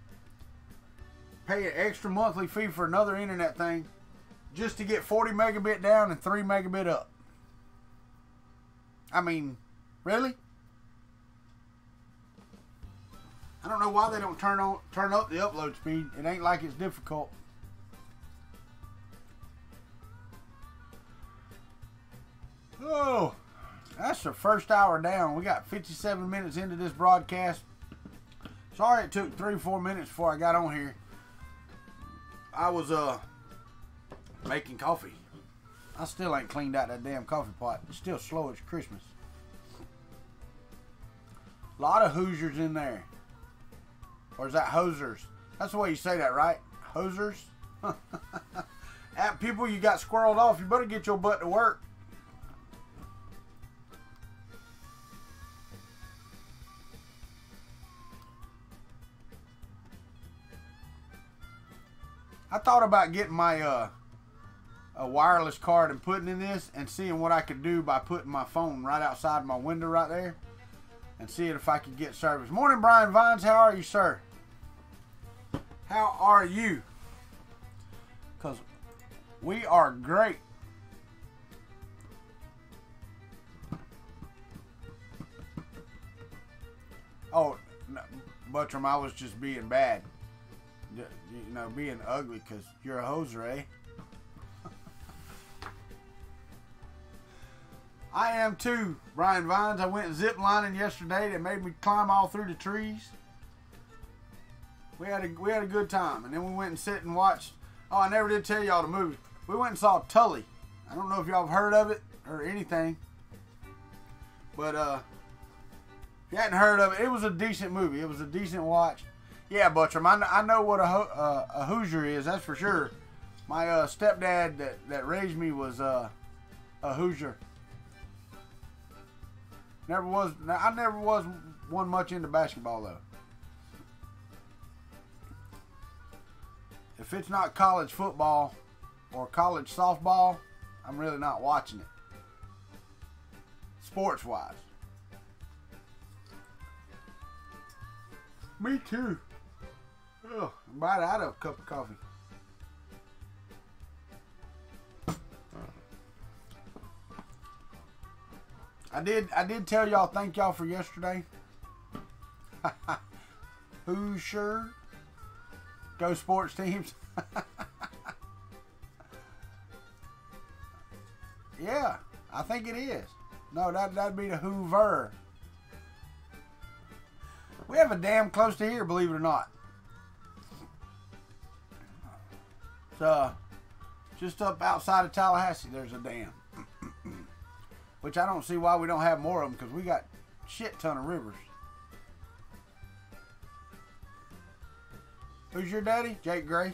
pay an extra monthly fee for another internet thing, just to get 40 megabit down and 3 megabit up. I mean, really? I don't know why they don't turn up the upload speed. It ain't like it's difficult. Oh, that's the first hour down. We got 57 minutes into this broadcast. Sorry it took 3-4 minutes before I got on here. I was making coffee. I still ain't cleaned out that damn coffee pot. It's still slow as Christmas. A lot of Hoosiers in there. Or is that hosers? That's the way you say that, right? Hosers? At people you got squirreled off, you better get your butt to work. I thought about getting my a wireless card and putting in this and seeing what I could do by putting my phone right outside my window right there and seeing if I could get service. Morning, Brian Vines. How are you, sir? How are you? Because we are great. Oh, no, Buttram, I was just being bad. You know, being ugly because you're a hoser, eh? I am too, Brian Vines. I went zip lining yesterday. They made me climb all through the trees. We had a good time, and then we went and sit and watched. Oh, I never did tell y'all the movie. We went and saw Tully. I don't know if y'all have heard of it or anything, but if you hadn't heard of it, it was a decent movie. It was a decent watch. Yeah, Buttram, I know what a Hoosier is. That's for sure. My stepdad that raised me was a Hoosier. I never was one much into basketball though. If it's not college football or college softball, I'm really not watching it. Sports wise. Me too. Ugh, I'm about out of a cup of coffee. I did tell y'all thank y'all for yesterday. Who's sure? Go sports teams. Yeah, I think it is. No, that'd be the Hoover. We have a dam close to here, believe it or not. It's just up outside of Tallahassee. There's a dam, which I don't see why we don't have more of them, because we got shit ton of rivers. Who's your daddy? Jake Gray.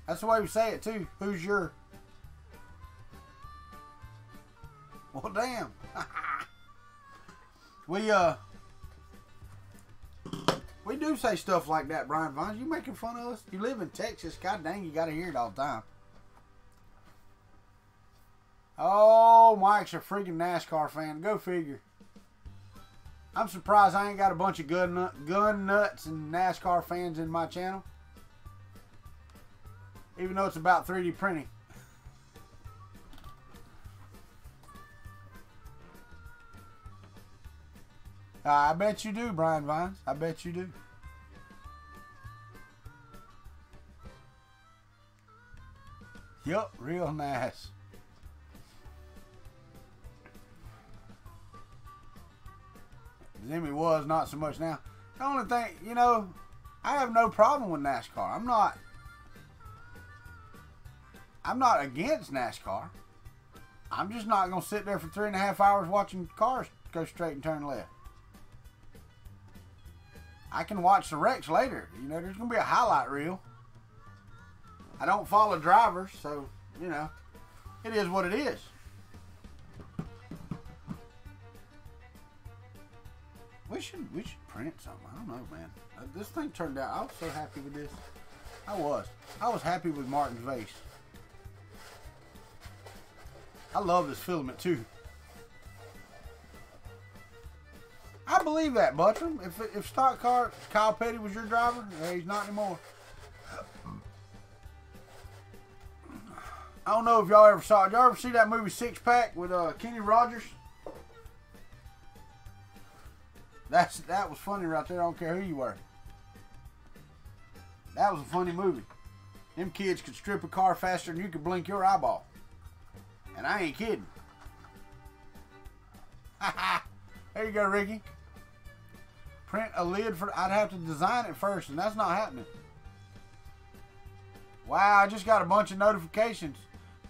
That's the way we say it too. Who's your? Well, damn. We do say stuff like that, Brian Vines. You making fun of us? You live in Texas. God dang, you got to hear it all the time. Oh, Mike's a freaking NASCAR fan. Go figure. I'm surprised I ain't got a bunch of gun nuts and NASCAR fans in my channel. Even though it's about 3D printing. I bet you do, Brian Vines. I bet you do. Yup, real nice. Jimmy was, not so much now. The only thing, you know, I have no problem with NASCAR. I'm not against NASCAR. I'm just not going to sit there for 3.5 hours watching cars go straight and turn left. I can watch the wrecks later. You know, there's going to be a highlight reel. I don't follow drivers, so, you know, it is what it is. We should print something. I don't know, man. This thing turned out. I was so happy with this. I was happy with Martin's vase. I love this filament too. I believe that, Buttram. If stock car Kyle Petty was your driver, he's not anymore. I don't know if y'all ever saw it. Did y'all ever see that movie Six Pack with Kenny Rogers? That was funny right there. I don't care who you were. That was a funny movie. Them kids could strip a car faster than you could blink your eyeball. And I ain't kidding. There you go, Ricky. Print a lid for... I'd have to design it first, and that's not happening. Wow, I just got a bunch of notifications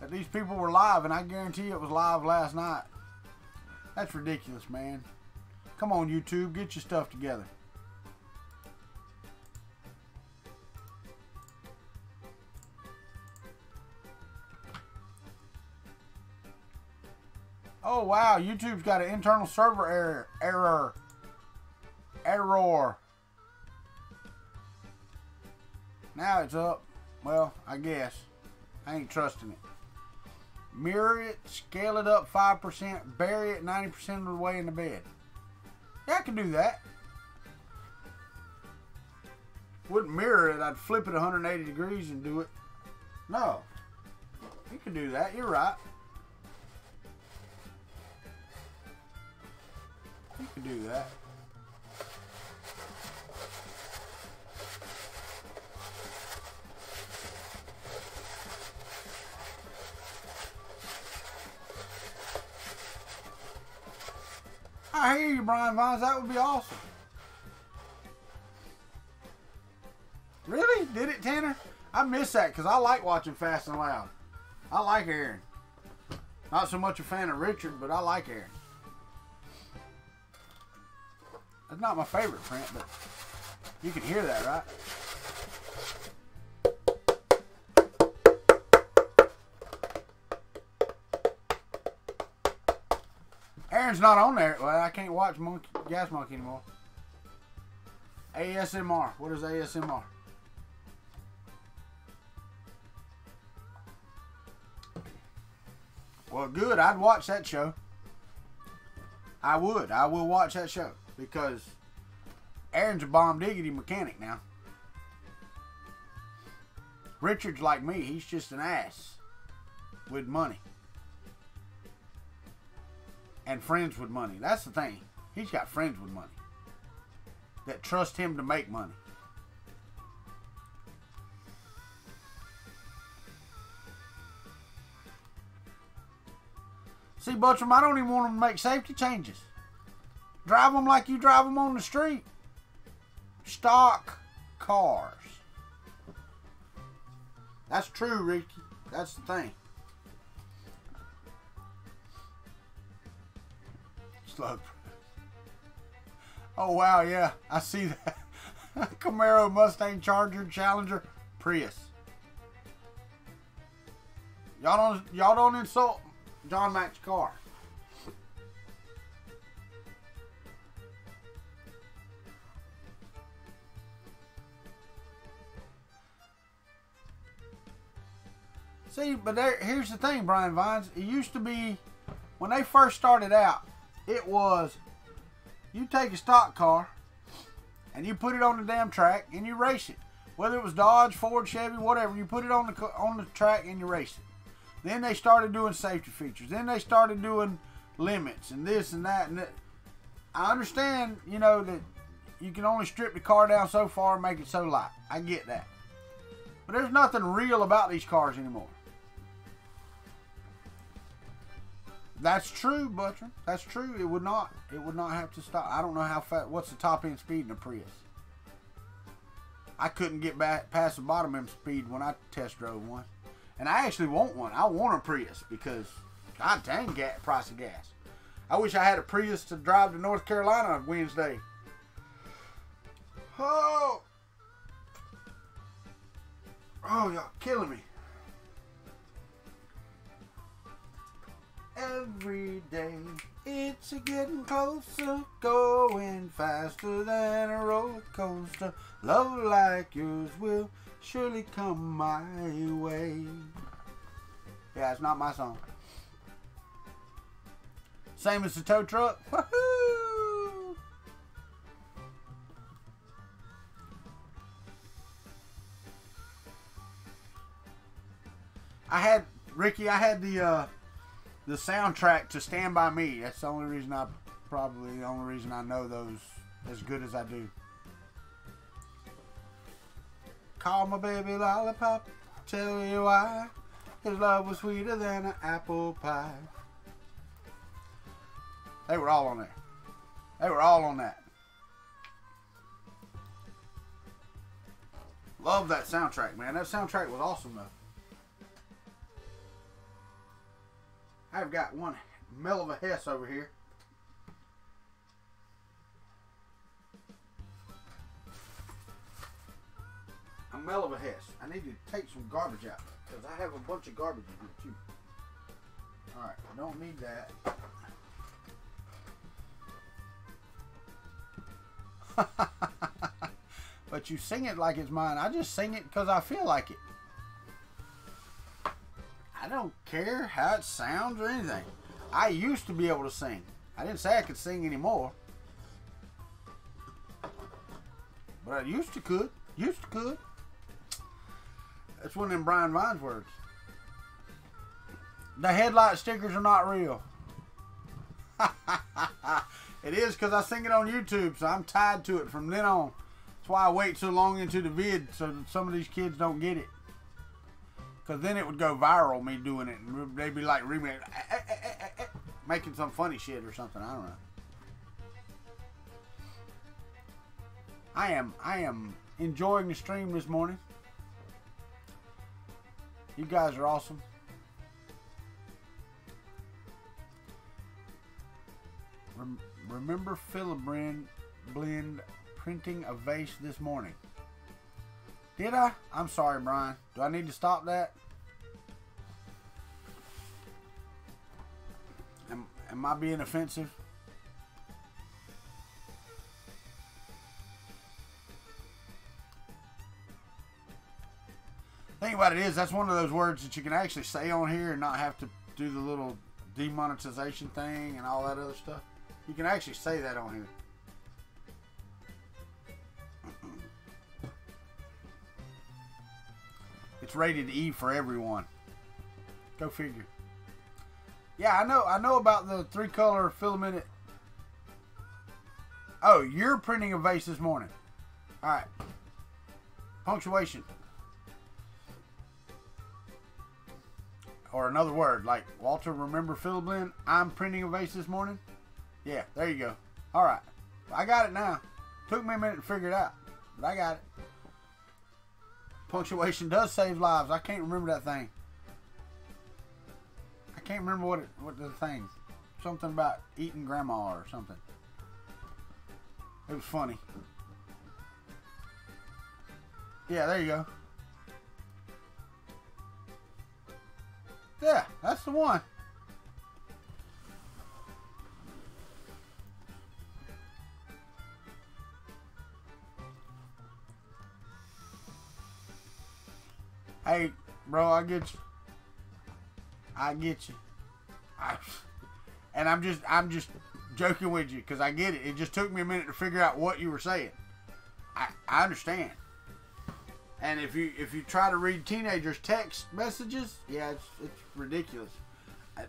that these people were live, and I guarantee it was live last night. That's ridiculous, man. Come on, YouTube. Get your stuff together. Oh, wow. YouTube's got an internal server error. Now it's up. Well, I guess. I ain't trusting it. Mirror it, scale it up 5%, bury it 90% of the way in the bed. Yeah, I can do that. Wouldn't mirror it, I'd flip it 180 degrees and do it. No. You can do that, you're right. You can do that. I hear you, Brian Vines. That would be awesome. Really? Did it, Tanner? I miss that because I like watching Fast and Loud. I like Aaron. Not so much a fan of Richard, but I like Aaron. That's not my favorite print, but you can hear that, right? Aaron's not on there. Well, I can't watch Gas Monkey anymore. ASMR. What is ASMR? Well, good. I'd watch that show. I would. I will watch that show because Aaron's a bomb diggity mechanic now. Richard's like me. He's just an ass. with money. And friends with money. That's the thing. He's got friends with money that trust him to make money. See, Butcham, I don't even want them to make safety changes. Drive them like you drive them on the street. Stock cars. That's true, Ricky. That's the thing. Slow. Oh, wow, yeah. I see that. Camaro, Mustang, Charger, Challenger, Prius. Y'all don't insult John Mack's car. See, but here's the thing, Brian Vines. It used to be, when they first started out, it was, you take a stock car, and you put it on the damn track, and you race it. Whether it was Dodge, Ford, Chevy, whatever, you put it on the track, and you race it. Then they started doing safety features. Then they started doing limits, and this and that. And that. I understand, you know, that you can only strip the car down so far and make it so light. I get that. But there's nothing real about these cars anymore. That's true, Butcher. That's true. It would not have to stop. I don't know how fast. What's the top end speed in a Prius? I couldn't get back past the bottom end speed when I test drove one. And I actually want one. I want a Prius because, god dang, price of gas. I wish I had a Prius to drive to North Carolina Wednesday. Oh, y'all killing me. Every day, it's a getting closer, going faster than a roller coaster. Love like yours will surely come my way. Yeah, it's not my song. Same as the tow truck. Woohoo! I had the soundtrack to Stand By Me. That's the only reason I know those as good as I do. Call my baby lollipop, tell you why. His love was sweeter than an apple pie. They were all on there. They were all on that. Love that soundtrack, man. That soundtrack was awesome, though. I've got one mell of a Hess over here. A mell of a Hess. I need to take some garbage out because I have a bunch of garbage in here too. Alright, I don't need that. But you sing it like it's mine. I just sing it because I feel like it. I don't care how it sounds or anything. I used to be able to sing. I didn't say I could sing anymore. But I used to could. Used to could. That's one of them Brian Vines words. The headlight stickers are not real. It is because I sing it on YouTube, so I'm tied to it from then on. That's why I wait so long into the vid so that some of these kids don't get it. Because then it would go viral, me doing it. And they'd be like, making some funny shit or something. I don't know. I am enjoying the stream this morning. You guys are awesome. Remember Philibrand Blend printing a vase this morning. Did I? I'm sorry, Brian. Do I need to stop that? Am I being offensive? The thing about it is, that's one of those words that you can actually say on here and not have to do the little demonetization thing and all that other stuff. You can actually say that on here. It's rated E for everyone. Go figure. Yeah, I know about the 3-color filament. Oh, you're printing a vase this morning. All right. Punctuation. Or another word, like, Walter, remember Philblin? I'm printing a vase this morning? Yeah, there you go. All right. I got it now. Took me a minute to figure it out, but I got it. Punctuation does save lives. I can't remember that thing. I can't remember what the thing. Something about eating grandma or something. It was funny. Yeah, there you go. Yeah, that's the one. Hey, bro, I get you. I get you. And I'm just joking with you because I get it. It just took me a minute to figure out what you were saying. I understand. And if you try to read teenagers' text messages, yeah, it's ridiculous.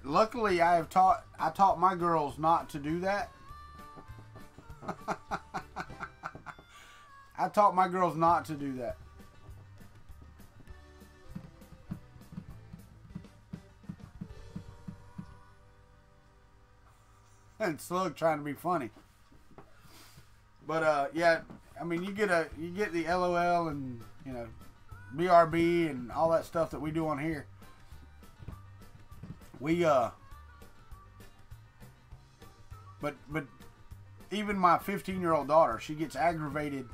Luckily, I taught my girls not to do that. I taught my girls not to do that. And Slug trying to be funny. But yeah, I mean you get the LOL and BRB and all that stuff that we do on here. But even my 15-year-old daughter, she gets aggravated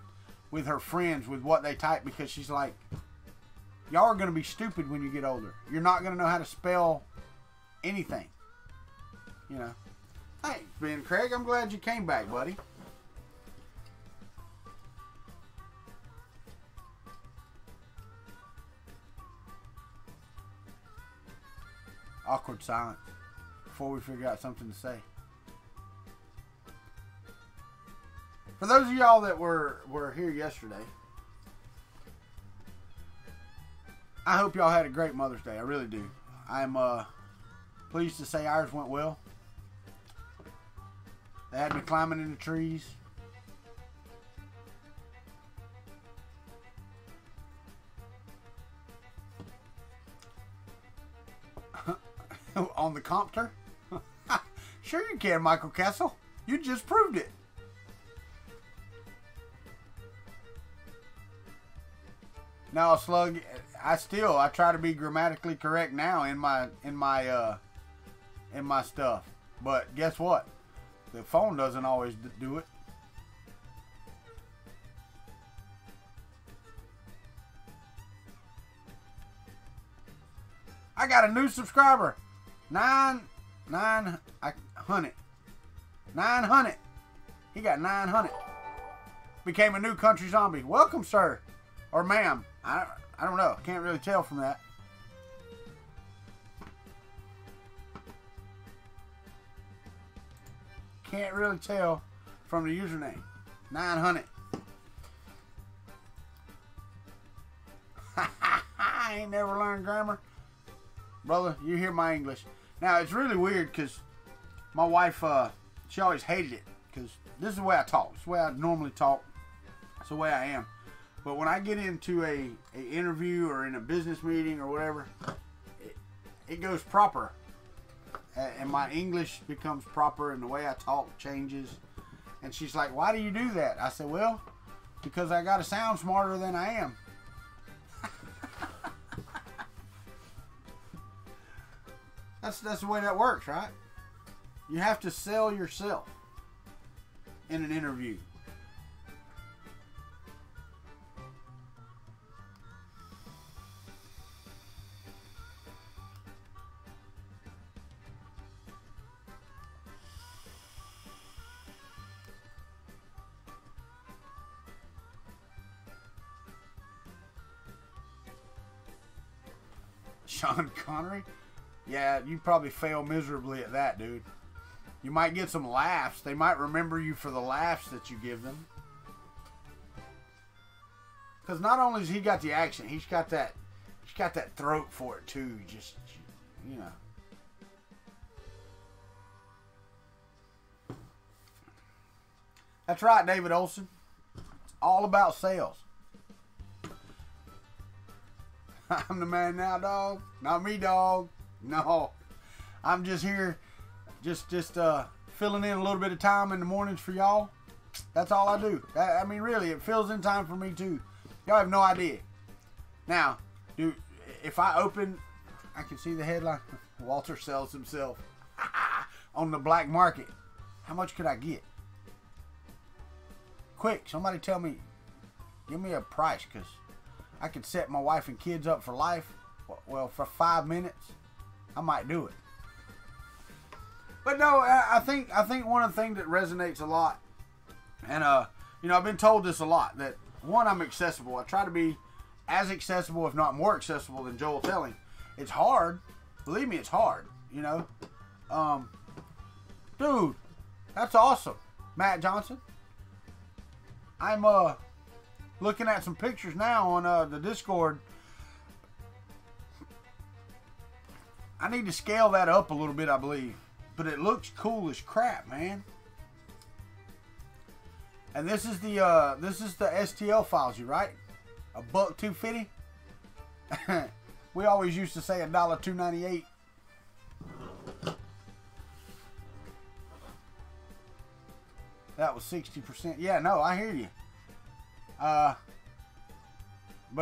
with her friends with what they type because she's like, y'all are going to be stupid when you get older. You're not going to know how to spell anything. Thanks, Ben Craig. I'm glad you came back, buddy. Awkward silence before we figure out something to say. For those of y'all that were here yesterday, I hope y'all had a great Mother's Day. I really do. I'm pleased to say ours went well. They had me climbing in the trees. On the compter? Sure you can, Michael Kessel. You just proved it. No, Slug, I try to be grammatically correct now in my stuff. But guess what? The phone doesn't always do it. I got a new subscriber. 900. He got 900. Became a new country zombie. Welcome, sir. Or ma'am. I don't know. Can't really tell from that. Can't really tell from the username. 900. I ain't never learned grammar. Brother, you hear my English. Now, it's really weird because my wife, she always hated it. Because this is the way I talk. This is the way I normally talk. It's the way I am. But when I get into a interview or in a business meeting or whatever, it goes proper. And my English becomes proper and the way I talk changes. And she's like, why do you do that? I said, well, because I got to sound smarter than I am. That's the way that works, right? You have to sell yourself in an interview. Sean Connery? Yeah, you probably fail miserably at that, dude. You might get some laughs. They might remember you for the laughs that you give them. Because not only has he got the accent, he's got that throat for it too. Just you know. That's right, David Olson. It's all about sales. I'm the man now, dog. Not me, dog. No. I'm just here, just filling in a little bit of time in the mornings for y'all. That's all I do. I mean, really, it fills in time for me, too. Y'all have no idea. Now, if I open, I can see the headline. Walter sells himself on the black market. How much could I get? Quick, somebody tell me. Give me a price, because I could set my wife and kids up for life. Well, for 5 minutes, I might do it. But no, I think one of the things that resonates a lot, and you know, I've been told this a lot, that one, I'm accessible. I try to be as accessible, if not more accessible, than Joel Telling. It's hard. Believe me, it's hard. You know, dude, that's awesome, Matt Johnson. I'm looking at some pictures now on the Discord. I need to scale that up a little bit, I believe. But it looks cool as crap, man. And this is the STL files, you right? $1.250. We always used to say $1.298. That was 60%. Yeah, no, I hear you. But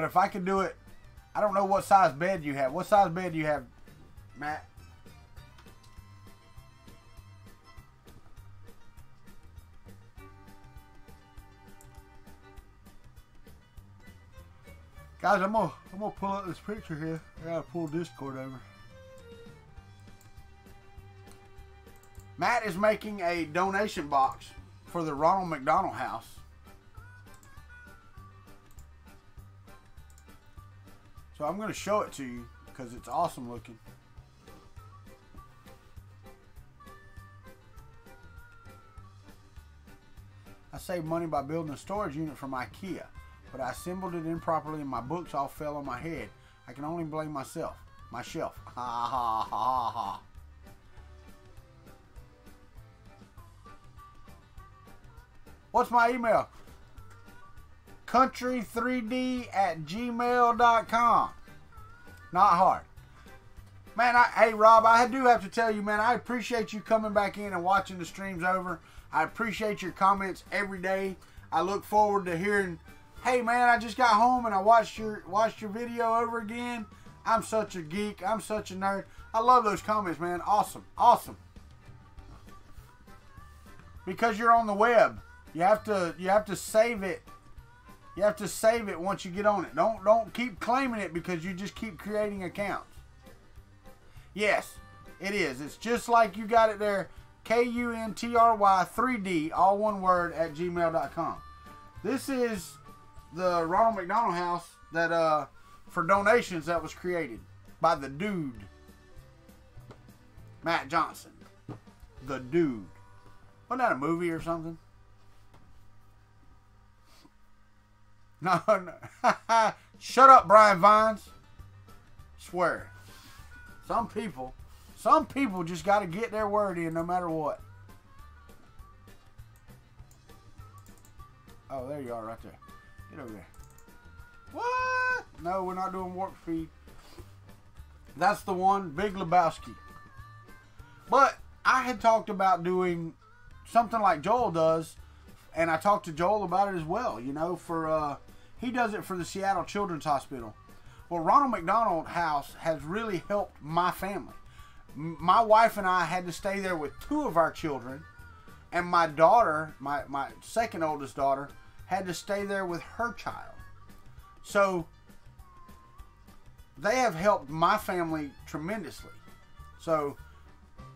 if I could do it, I don't know what size bed you have. What size bed do you have, Matt? Guys, I'm gonna pull up this picture here. I gotta pull Discord over. Matt is making a donation box for the Ronald McDonald House. So I'm gonna show it to you because it's awesome looking. I saved money by building a storage unit from IKEA, but I assembled it improperly and my books all fell on my head. I can only blame myself. My shelf. Ha ha ha ha. What's my email? Kuntry3d@gmail.com. Not hard. Man, hey Rob, I do have to tell you, man, I appreciate you coming back in and watching the streams over. I appreciate your comments every day. I look forward to hearing, hey man, I just got home and I watched your video over again. I'm such a geek. I'm such a nerd. I love those comments, man. Awesome. Awesome. Because you're on the web. You have to save it. You have to save it once you get on it. Don't keep claiming it because you just keep creating accounts. Yes, it is. It's just like you got it there. Kuntry3d, all one word, @gmail.com. This is the Ronald McDonald House that for donations that was created by the dude Matt Johnson. The dude. Wasn't that a movie or something? No, no. Shut up, Brian Vines. Swear. Some people just got to get their word in no matter what. Oh, there you are right there. Get over there. What? No, we're not doing warp speed. That's the one, Big Lebowski. But I had talked about doing something like Joel does, and I talked to Joel about it as well, you know, for he does it for the Seattle Children's Hospital. Well, Ronald McDonald House has really helped my family. My wife and I had to stay there with 2 of our children, and my daughter, my second oldest daughter, had to stay there with her child. So they have helped my family tremendously. So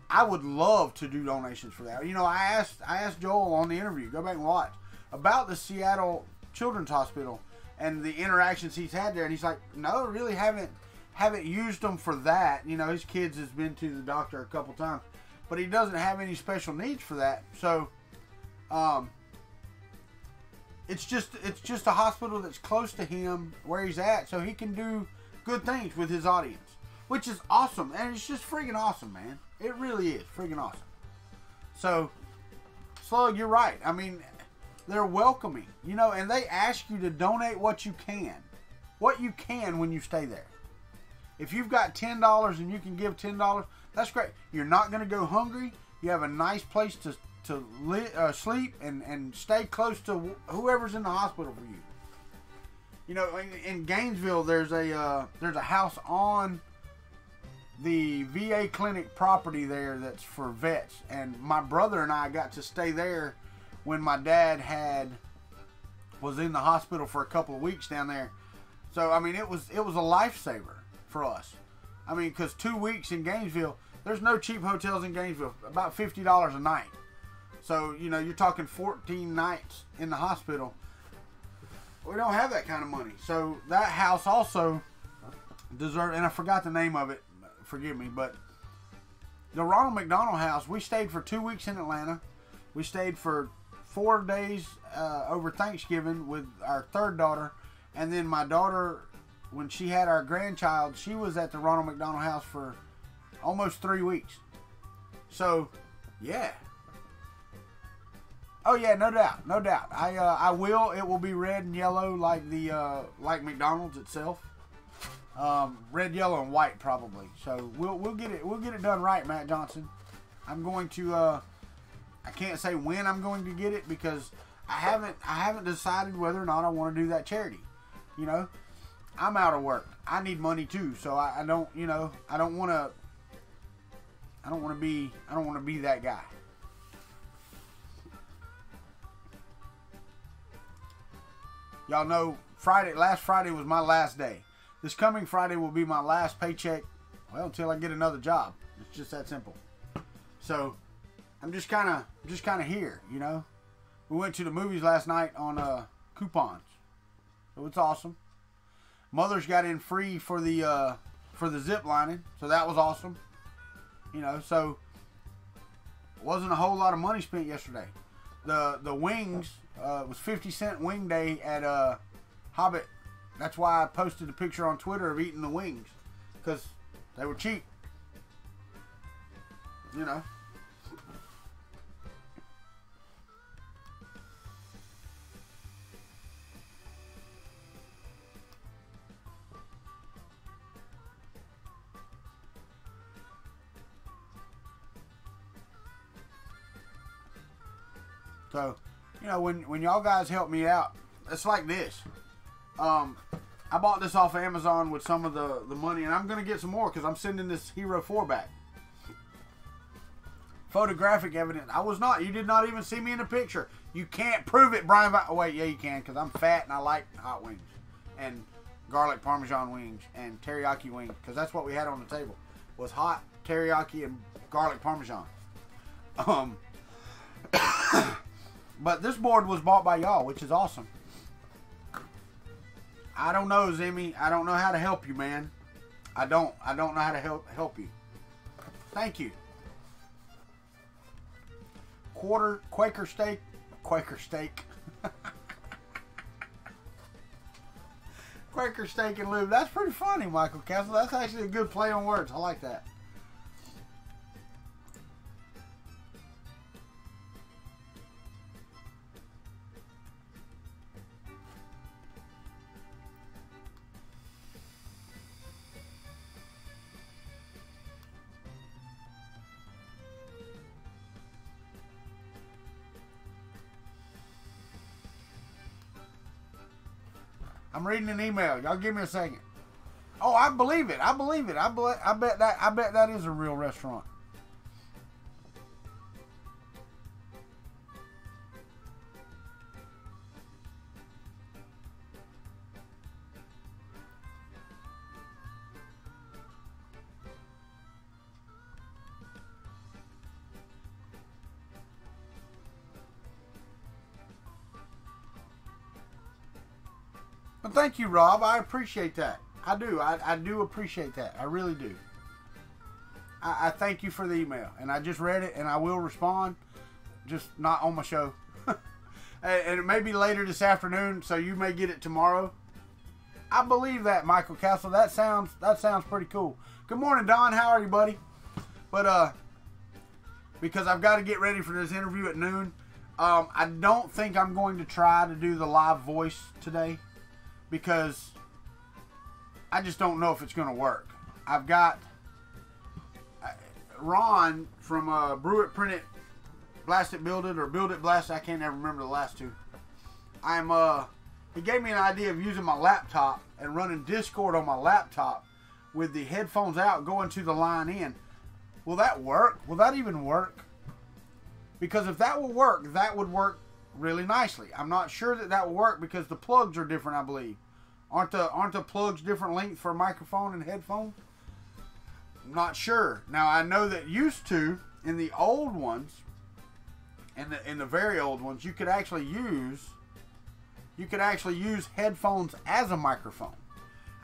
I would love to do donations for that. You know, I asked Joel on the interview, go back and watch, about the Seattle Children's Hospital and the interactions he's had there, and he's like, no, really haven't used them for that. You know, his kids has been to the doctor a couple times, but he doesn't have any special needs for that. So it's just a hospital that's close to him where he's at, so he can do good things with his audience. which is awesome. And it's just freaking awesome, man. It really is freaking awesome. So, Slug, you're right. I mean, they're welcoming, you know, and they ask you to donate what you can. What you can when you stay there. If you've got $10 and you can give $10, that's great. You're not going to go hungry. You have a nice place to sleep and stay close to whoever's in the hospital for you. You know, in Gainesville, there's a house on the VA clinic property there that's for vets, and my brother and I got to stay there when my dad was in the hospital for a couple of weeks down there. So I mean, it was a lifesaver for us. I mean, because 2 weeks in Gainesville, there's no cheap hotels in Gainesville, about $50 a night. So, you know, you're talking 14 nights in the hospital. We don't have that kind of money. So that house also deserved, and I forgot the name of it, forgive me, but the Ronald McDonald House, we stayed for 2 weeks in Atlanta. We stayed for 4 days over Thanksgiving with our third daughter, and then my daughter, when she had our grandchild, she was at the Ronald McDonald House for almost 3 weeks. So, yeah. Oh yeah, no doubt, no doubt. I will. It will be red and yellow like the like McDonald's itself. Red, yellow, and white probably. So we'll get it done right, Matt Johnson. I'm going to. I can't say when I'm going to get it because I haven't decided whether or not I want to do that charity. You know, I'm out of work. I need money too, so I don't. You know, I don't want to be that guy. Y'all know last Friday was my last day. This coming Friday will be my last paycheck, well, until I get another job. It's just that simple. So, I'm just kind of here, you know. We went to the movies last night on coupons. So it's awesome. Mother's got in free for the zip lining, so that was awesome. You know, so wasn't a whole lot of money spent yesterday. The wings was 50-cent wing day at Hobbit. That's why I posted a picture on Twitter of eating the wings, because they were cheap. You know. So, you know, when y'all guys help me out, it's like this. I bought this off of Amazon with some of the money, and I'm going to get some more because I'm sending this Hero 4 back. Photographic evidence. You did not even see me in the picture. You can't prove it, Brian. Oh, wait, yeah, you can, because I'm fat and I like hot wings. And garlic Parmesan wings and teriyaki wings, because that's what we had on the table. Was hot teriyaki and garlic Parmesan. But this board was bought by y'all, which is awesome. I don't know, Zimmy. I don't know how to help you, man. I don't know how to help you. Thank you. Quaker steak. Quaker steak and lube. That's pretty funny, Michael Castle. That's actually a good play on words. I like that. I'm reading an email. Y'all give me a second. Oh, I believe it. I believe it. I bet that is a real restaurant. Well, thank you, Rob. I appreciate that. I do. I do appreciate that. I really do. I thank you for the email. And I just read it, and I will respond. Just not on my show. And it may be later this afternoon, so you may get it tomorrow. I believe that, Michael Castle. That sounds pretty cool. Good morning, Don. How are you, buddy? But because I've got to get ready for this interview at noon, I don't think I'm going to try to do the live voice today because I just don't know if it's going to work. I've got Ron from Brew It, Print It, Blast It, Build It, or Build It, Blast It. I can't ever remember the last two. He gave me an idea of using my laptop and running Discord on my laptop with the headphones out going to the line in. Will that work? Will that even work? Because if that will work, that would work really nicely. I'm not sure that will work because the plugs are different, I believe. Aren't the plugs different length for a microphone and headphone? I'm not sure. Now I know that used to, in the old ones, in the very old ones, you could actually use headphones as a microphone.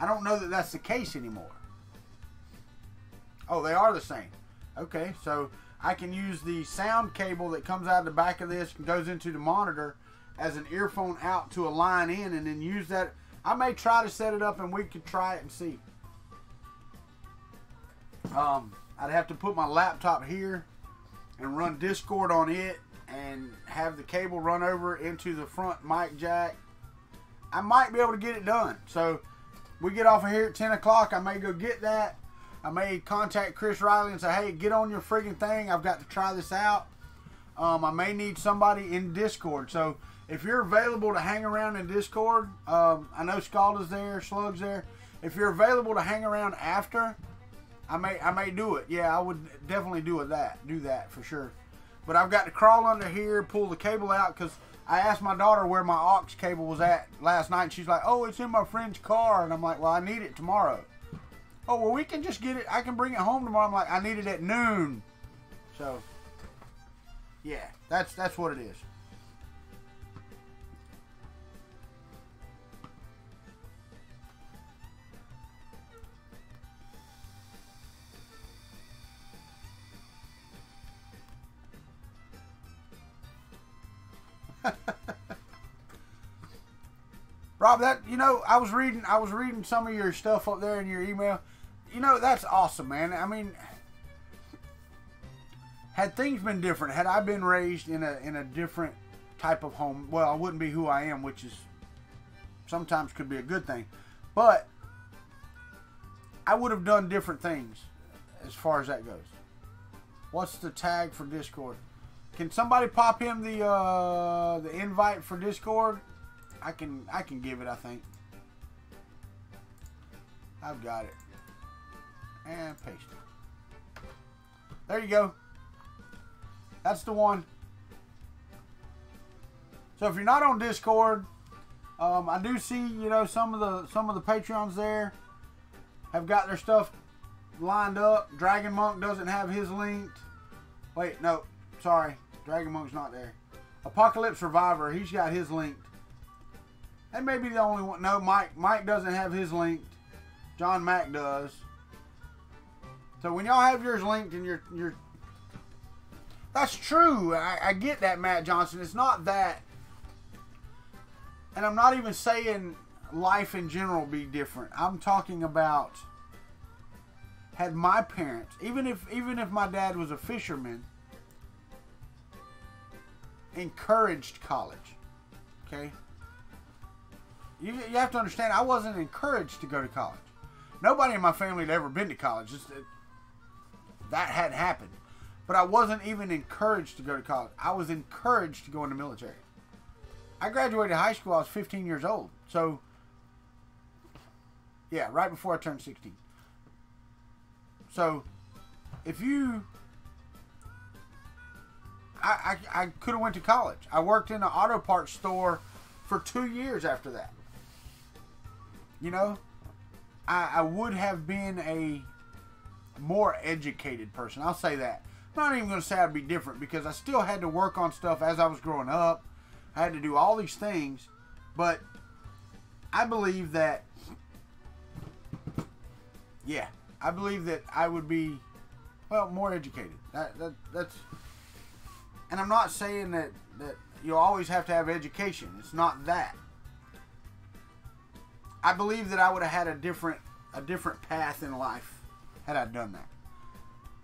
I don't know that that's the case anymore. Oh, they are the same. Okay, so I can use the sound cable that comes out of the back of this and goes into the monitor as an earphone out to a line in, and then use that. I may try to set it up and we could try it and see. I'd have to put my laptop here and run Discord on it and have the cable run over into the front mic jack. I might be able to get it done. So we get off of here at 10 o'clock. I may go get that. I may contact Chris Riley and say, hey, get on your friggin' thing. I've got to try this out. I may need somebody in Discord. So if you're available to hang around in Discord, I know Scalda's there, Slug's there. If you're available to hang around after, I may do it. Yeah, I would definitely do that for sure. But I've got to crawl under here, pull the cable out, because I asked my daughter where my aux cable was at last night, and she's like, oh, it's in my friend's car. And I'm like, well, I need it tomorrow. Oh, well, we can just get it. I can bring it home tomorrow. I'm like, I need it at noon. So, yeah, that's what it is. Rob, I was reading some of your stuff up there in your email. That's awesome, man. I mean, had things been different, had I been raised in a different type of home, well, I wouldn't be who I am, which is sometimes could be a good thing. But I would have done different things as far as that goes. What's the tag for Discord? Can somebody pop him the invite for Discord? I can give it, I think. I've got it. And paste it. There you go. That's the one. So if you're not on Discord, I do see, some of the Patreons there have got their stuff lined up. Dragon Monk doesn't have his linked. Wait, no, sorry. Dragon Monk's not there. Apocalypse Survivor, he's got his linked. They may be the only one. No, Mike doesn't have his linked. John Mack does. So when y'all have yours linked and you're that's true. I get that, Matt Johnson. It's not that. And I'm not even saying life in general be different. I'm talking about had my parents, even if my dad was a fisherman, encouraged college. Okay? You have to understand, I wasn't encouraged to go to college. Nobody in my family had ever been to college. That hadn't happened. But I wasn't even encouraged to go to college. I was encouraged to go in the military. I graduated high school, I was 15 years old. So, yeah, right before I turned 16. So, if you... I could have went to college. I worked in an auto parts store for 2 years after that. I would have been a more educated person. I'll say that. I'm not even going to say I'd be different because I still had to work on stuff as I was growing up. I had to do all these things. But I believe that, yeah, I believe that I would be, well, more educated. That's, and I'm not saying that you always have to have education. It's not that. I believe that I would have had a different path in life had I done that.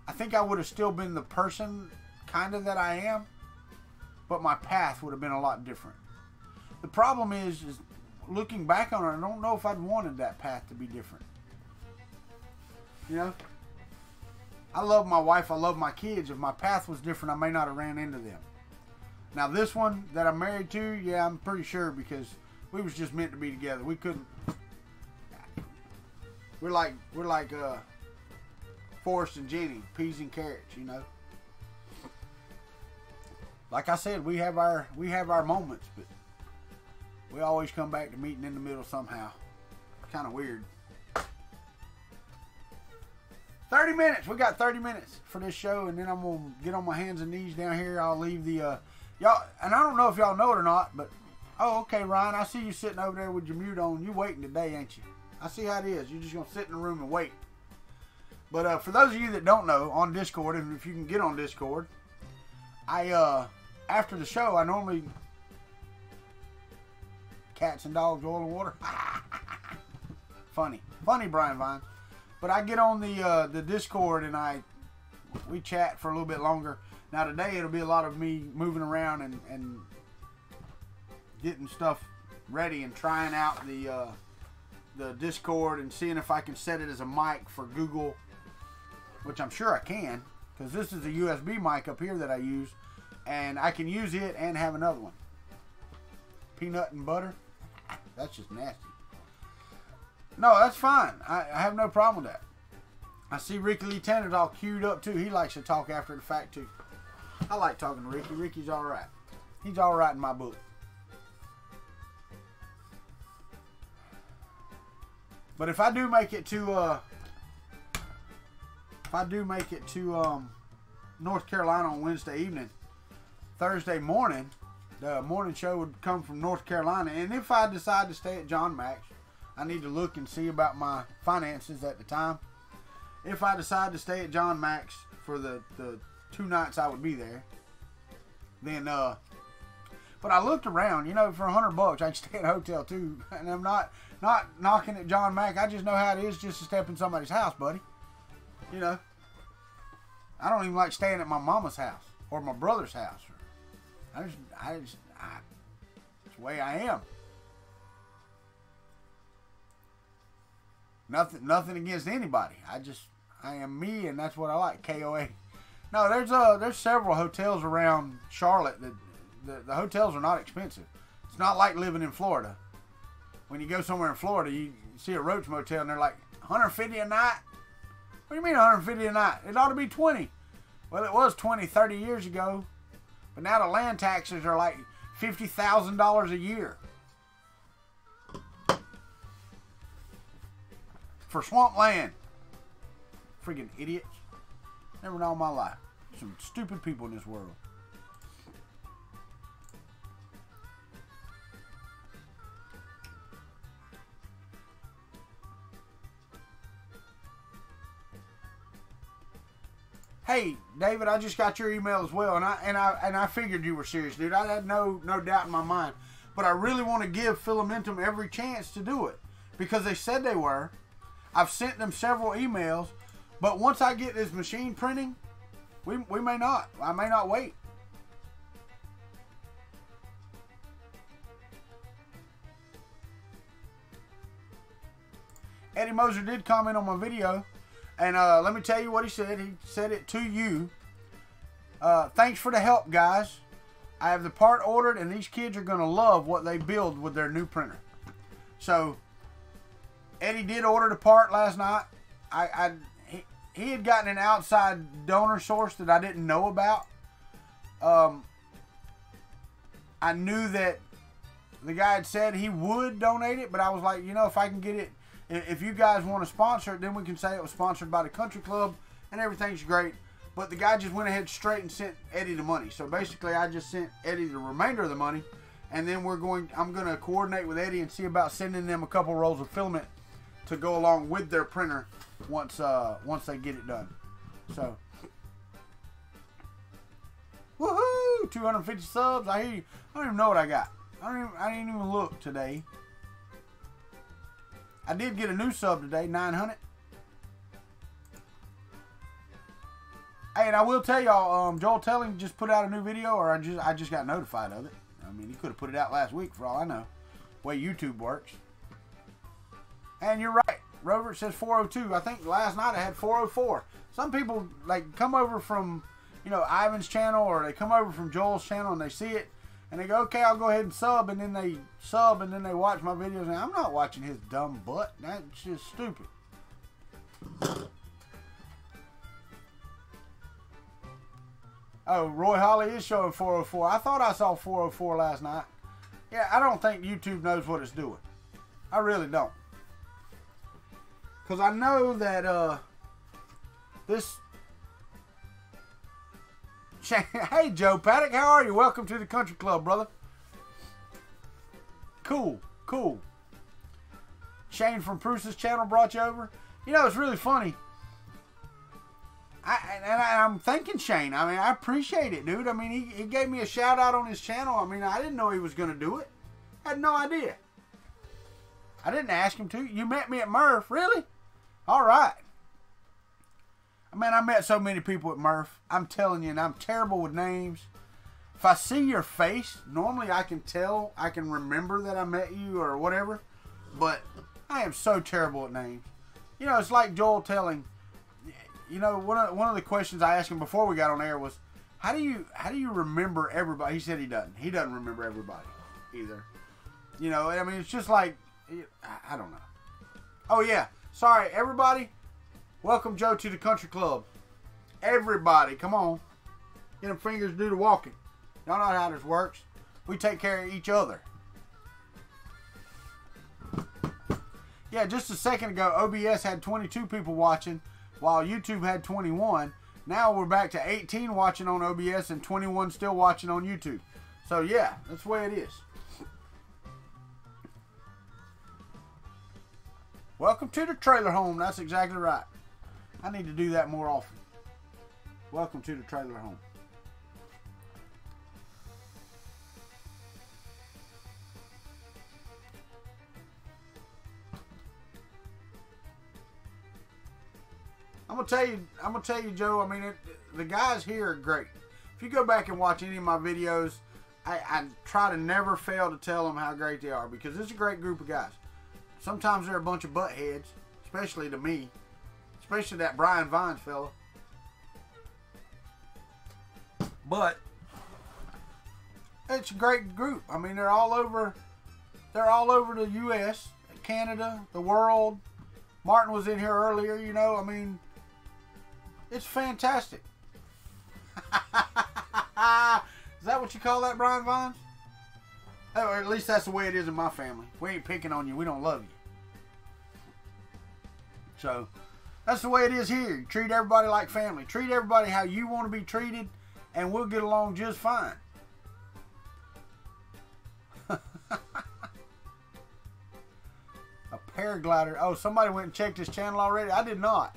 I think I would have still been the person kind of that I am, but my path would have been a lot different. The problem is looking back on it, I don't know if I'd wanted that path to be different. You know? I love my wife, I love my kids. If my path was different, I may not have ran into them. Now this one that I'm married to, yeah, I'm pretty sure, because we was just meant to be together. We couldn't. We're like Forrest and Jenny, peas and carrots, you know. Like I said, we have our moments, but we always come back to meeting in the middle somehow. Kind of weird. 30 minutes. We got 30 minutes for this show, and then I'm gonna get on my hands and knees down here. I'll leave the y'all, and I don't know if y'all know it or not, but oh, okay, Ryan, I see you sitting over there with your mute on. You waiting today, ain't you? I see how it is. You're just gonna sit in the room and wait. But for those of you that don't know, on Discord, and if you can get on Discord, I after the show, I normally cats and dogs, oil and water. funny, Brian Vine. But I get on the Discord and we chat for a little bit longer. Now today it'll be a lot of me moving around and getting stuff ready and trying out the Discord and seeing if I can set it as a mic for Google, which I'm sure I can, because this is a USB mic up here that I use, and I can use it and have another one. Peanut and butter, that's just nasty. No, that's fine. I have no problem with that. I see Ricky Lee Tanner's all queued up too. He likes to talk after the fact too. I like talking to Ricky. Ricky's all right. He's all right in my book. But if I do make it to North Carolina on Wednesday evening, Thursday morning, the morning show would come from North Carolina. And if I decide to stay at John Max, I need to look and see about my finances at the time. If I decide to stay at John Max for the 2 nights I would be there, then but I looked around, you know, for $100 I can stay at a hotel too. And I'm not knocking at John Mack. I just know how it is just to step in somebody's house, buddy. You know, I don't even like staying at my mama's house or my brother's house. It's the way I am. Nothing against anybody. I am me, and that's what I like. KOA. No, there's several hotels around Charlotte that the hotels are not expensive. It's not like living in Florida. When you go somewhere in Florida, you see a Roach Motel and they're like $150 a night. What do you mean $150 a night? It ought to be $20. Well, it was $20 30 years ago, but now the land taxes are like $50,000 a year. For swampland. Freaking idiots. Never known my life. Some stupid people in this world. Hey, David, I just got your email as well, and I figured you were serious, dude. I had no doubt in my mind. But I really want to give Filamentum every chance to do it, because they said they were. I've sent them several emails, but once I get this machine printing, we may not. I may not wait. Eddie Moser did comment on my video, and let me tell you what he said. He said it to you. Thanks for the help, guys. I have the part ordered, and these kids are going to love what they build with their new printer. So, Eddie did order the part last night. He had gotten an outside donor source that I didn't know about. I knew that the guy had said he would donate it, but I was like, you know, if I can get it, if you guys want to sponsor it, then we can say it was sponsored by the Country Club, and everything's great. But the guy just went ahead straight and sent Eddie the money. So basically, I just sent Eddie the remainder of the money, and then I'm going to coordinate with Eddie and see about sending them a couple rolls of filament to go along with their printer once they get it done. So, woohoo! 250 subs. I hear you. I don't even know what I got. I didn't even look today. I did get a new sub today, 900. Hey, and I will tell y'all, Joel Telling just put out a new video, or I just got notified of it. I mean, he could have put it out last week for all I know. Way YouTube works. And you're right. Rover says 402. I think last night I had 404. Some people like come over from, you know, Ivan's channel, or they come over from Joel's channel and they see it and they go, okay, I'll go ahead and sub, and then they sub and then they watch my videos, and I'm not watching his dumb butt. That's just stupid. Oh, Roy Holly is showing 404. I thought I saw 404 last night. Yeah, I don't think YouTube knows what it's doing. I really don't. Because I know that this... Hey, Joe Paddock, how are you? Welcome to the Country Club, brother. Cool, cool. Shane from Bruce's channel brought you over. You know, it's really funny. I'm thanking Shane. I mean, I appreciate it, dude. I mean, he gave me a shout out on his channel. I mean, I didn't know he was going to do it. I had no idea. I didn't ask him to. You met me at Murph, really? All right. I mean, I met so many people at Murph. I'm telling you, and I'm terrible with names. If I see your face, normally I can tell, I can remember that I met you or whatever. But I am so terrible at names. You know, it's like Joel Telling. You know, one of the questions I asked him before we got on air was, how do you remember everybody? He said he doesn't. He doesn't remember everybody either. You know, I mean, it's just like, I don't know. Oh yeah, sorry everybody. Welcome Joe to the Country Club. Everybody, come on. Get them fingers do the walking. Y'all know how this works. We take care of each other. Yeah, just a second ago, OBS had 22 people watching, while YouTube had 21. Now we're back to 18 watching on OBS and 21 still watching on YouTube. So yeah, that's the way it is. Welcome to the trailer home. That's exactly right. I need to do that more often. Welcome to the trailer home. I'm gonna tell you, Joe. I mean, the guys here are great. If you go back and watch any of my videos, I try to never fail to tell them how great they are, because it's a great group of guys. Sometimes they're a bunch of butt heads, especially to me, especially that Brian Vines fella. But it's a great group. I mean, they're all over the U.S., Canada, the world. Martin was in here earlier. You know, I mean. It's fantastic. Is that what you call that, Brian Vines? Or at least that's the way it is in my family. We ain't picking on you. We don't love you. So, that's the way it is here. You treat everybody like family. Treat everybody how you want to be treated, and we'll get along just fine. A paraglider. Oh, somebody went and checked his channel already? I did not.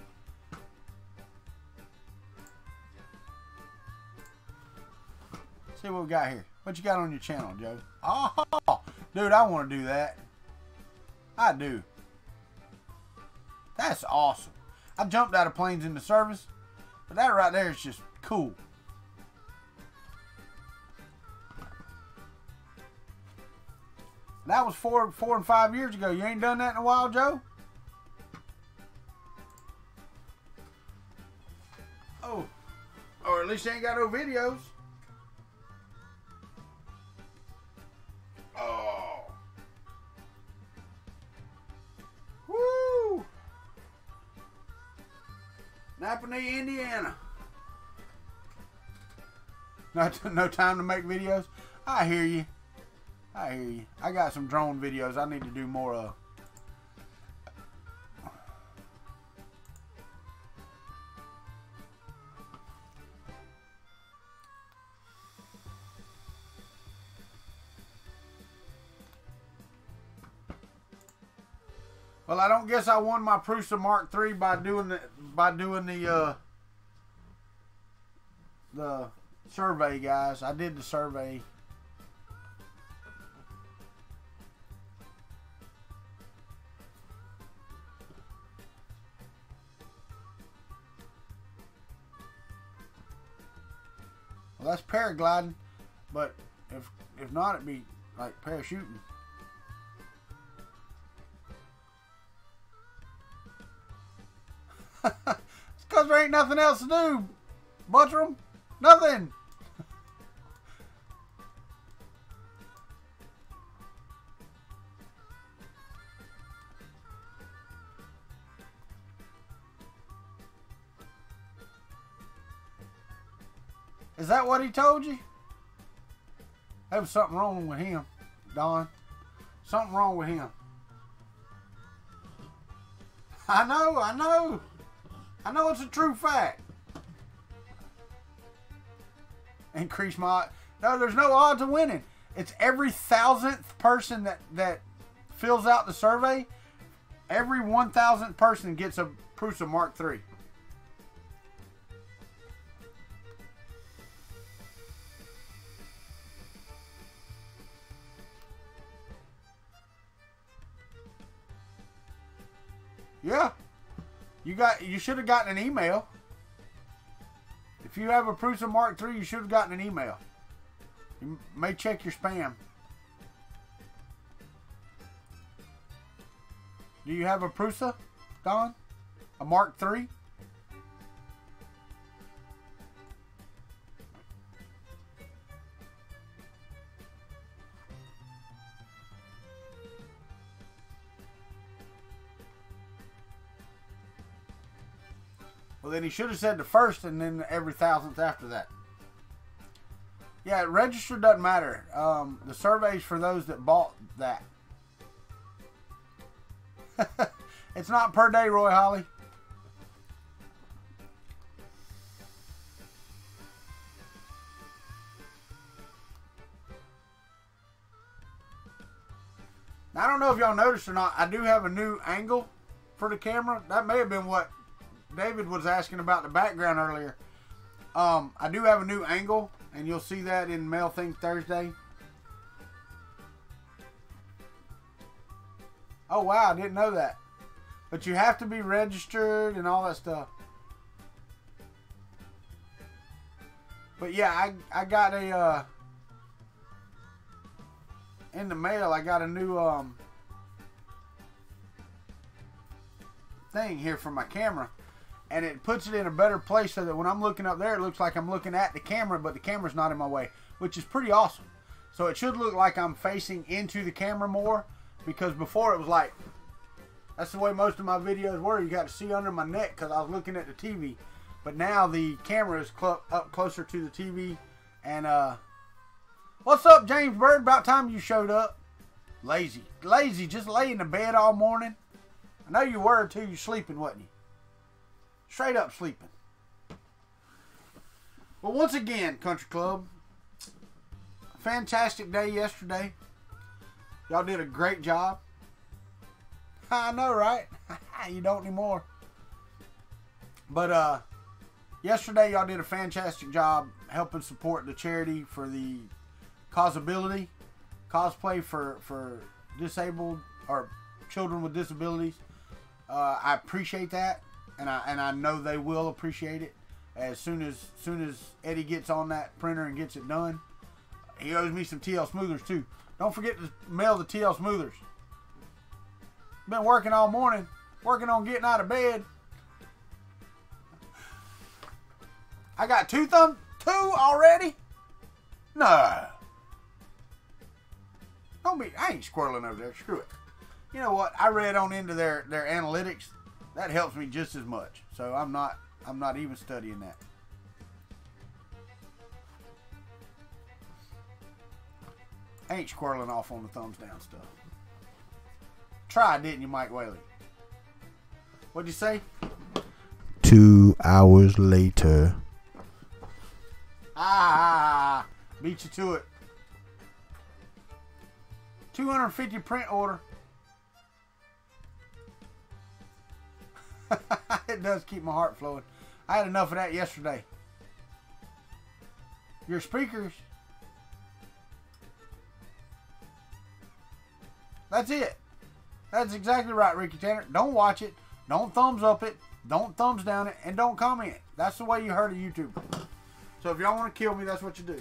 See what we got here. What you got on your channel, Joe? Oh, dude, I want to do that. I do. That's awesome. I jumped out of planes into service, but that right there is just cool. That was four and 5 years ago. You ain't done that in a while, Joe? Oh, or at least you ain't got no videos. Oh. Woo. Napanee, Indiana. No time to make videos? I hear you. I hear you. I got some drone videos I need to do more of. Well, I don't guess I won my Prusa Mark III by doing the survey, guys. I did the survey. Well, that's paragliding, but if not, it'd be like parachuting. It's because there ain't nothing else to do, Buttram. Nothing. Is that what he told you? There was something wrong with him, Don. Something wrong with him. I know. I know it's a true fact. Increase my... No, there's no odds of winning. It's every 1,000th person that fills out the survey. Every 1,000th person gets a Prusa Mark III. Yeah. You should have gotten an email. If you have a Prusa Mark III, you should have gotten an email. You may check your spam. Do you have a Prusa, Don? A Mark III? Well, then he should have said the first and then every 1,000th after that. Yeah, register doesn't matter. The survey's for those that bought that. It's not per day, Roy Holly. Now, I don't know if y'all noticed or not, I do have a new angle for the camera. That may have been what David was asking about the background earlier. I do have a new angle, and you'll see that in Mail Thing Thursday. Oh, wow, I didn't know that. But you have to be registered and all that stuff. But yeah, I got a, in the mail, I got a new, thing here for my camera. And it puts it in a better place so that when I'm looking up there, it looks like I'm looking at the camera, but the camera's not in my way, which is pretty awesome. So it should look like I'm facing into the camera more, because before it was like, that's the way most of my videos were. You got to see under my neck because I was looking at the TV. But now the camera is up closer to the TV. And, what's up, James Bird? About time you showed up. Lazy. Lazy, just lay in the bed all morning. I know you were too. You sleeping, wasn't you? Straight up sleeping. Well, once again, Country Club, fantastic day yesterday. Y'all did a great job. I know, right? You don't anymore. But yesterday y'all did a fantastic job helping support the charity for the cosplay for disabled or children with disabilities. I appreciate that. And I know they will appreciate it as soon as Eddie gets on that printer and gets it done. He owes me some TL Smoothers too. Don't forget to mail the TL Smoothers. Been working all morning, working on getting out of bed. I got two already? No. Don't be. I ain't squirreling over there. Screw it. You know what? I read on into their analytics. That helps me just as much. So I'm not even studying that. I ain't squirreling off on the thumbs down stuff. Tried, didn't you, Mike Whaley? What'd you say? 2 hours later. Beat you to it. 250 print order. It does keep my heart flowing. I had enough of that yesterday. Your speakers. That's it. That's exactly right, Ricky Tanner. Don't watch it. Don't thumbs up it. Don't thumbs down it. And don't comment. That's the way you hurt a YouTuber. So if y'all want to kill me, that's what you do.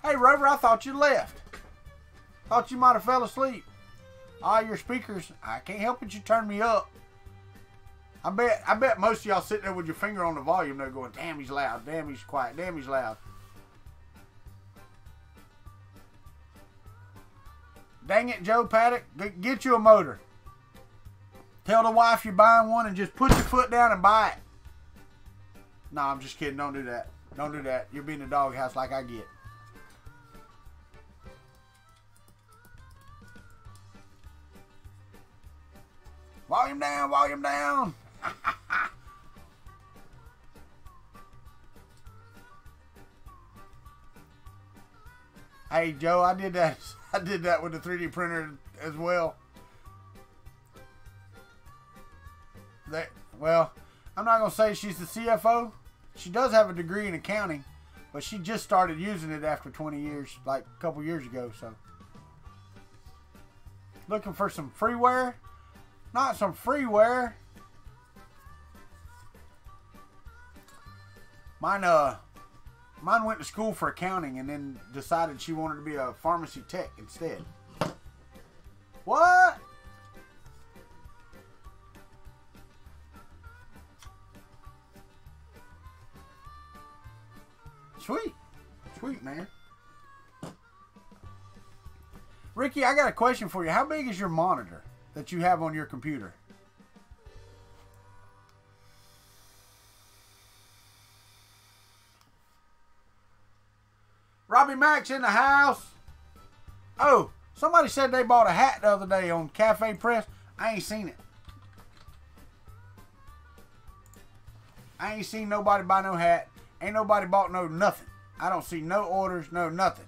Hey, Rover, I thought you left. Thought you might have fell asleep. Ah, your speakers, I can't help it, you turn me up. I bet most of y'all sitting there with your finger on the volume, they're going, damn, he's loud, damn, he's quiet, damn, he's loud. Dang it, Joe Paddock, get you a motor. Tell the wife you're buying one and just put your foot down and buy it. No, I'm just kidding. Don't do that. Don't do that. You're being a doghouse like I get. Volume down, volume down. Hey, Joe, I did that. I did that with the 3D printer as well. Well, I'm not going to say she's the CFO. She does have a degree in accounting, but she just started using it after 20 years, like a couple years ago. So, looking for some freeware? Not some freeware. Mine went to school for accounting and then decided she wanted to be a pharmacy tech instead. What? Sweet. Sweet, man. Ricky, I got a question for you. How big is your monitor that you have on your computer? Robbie Mack's in the house. Oh, somebody said they bought a hat the other day on Cafe Press. I ain't seen it. I ain't seen nobody buy no hat. Ain't nobody bought no nothing. I don't see no orders, no nothing.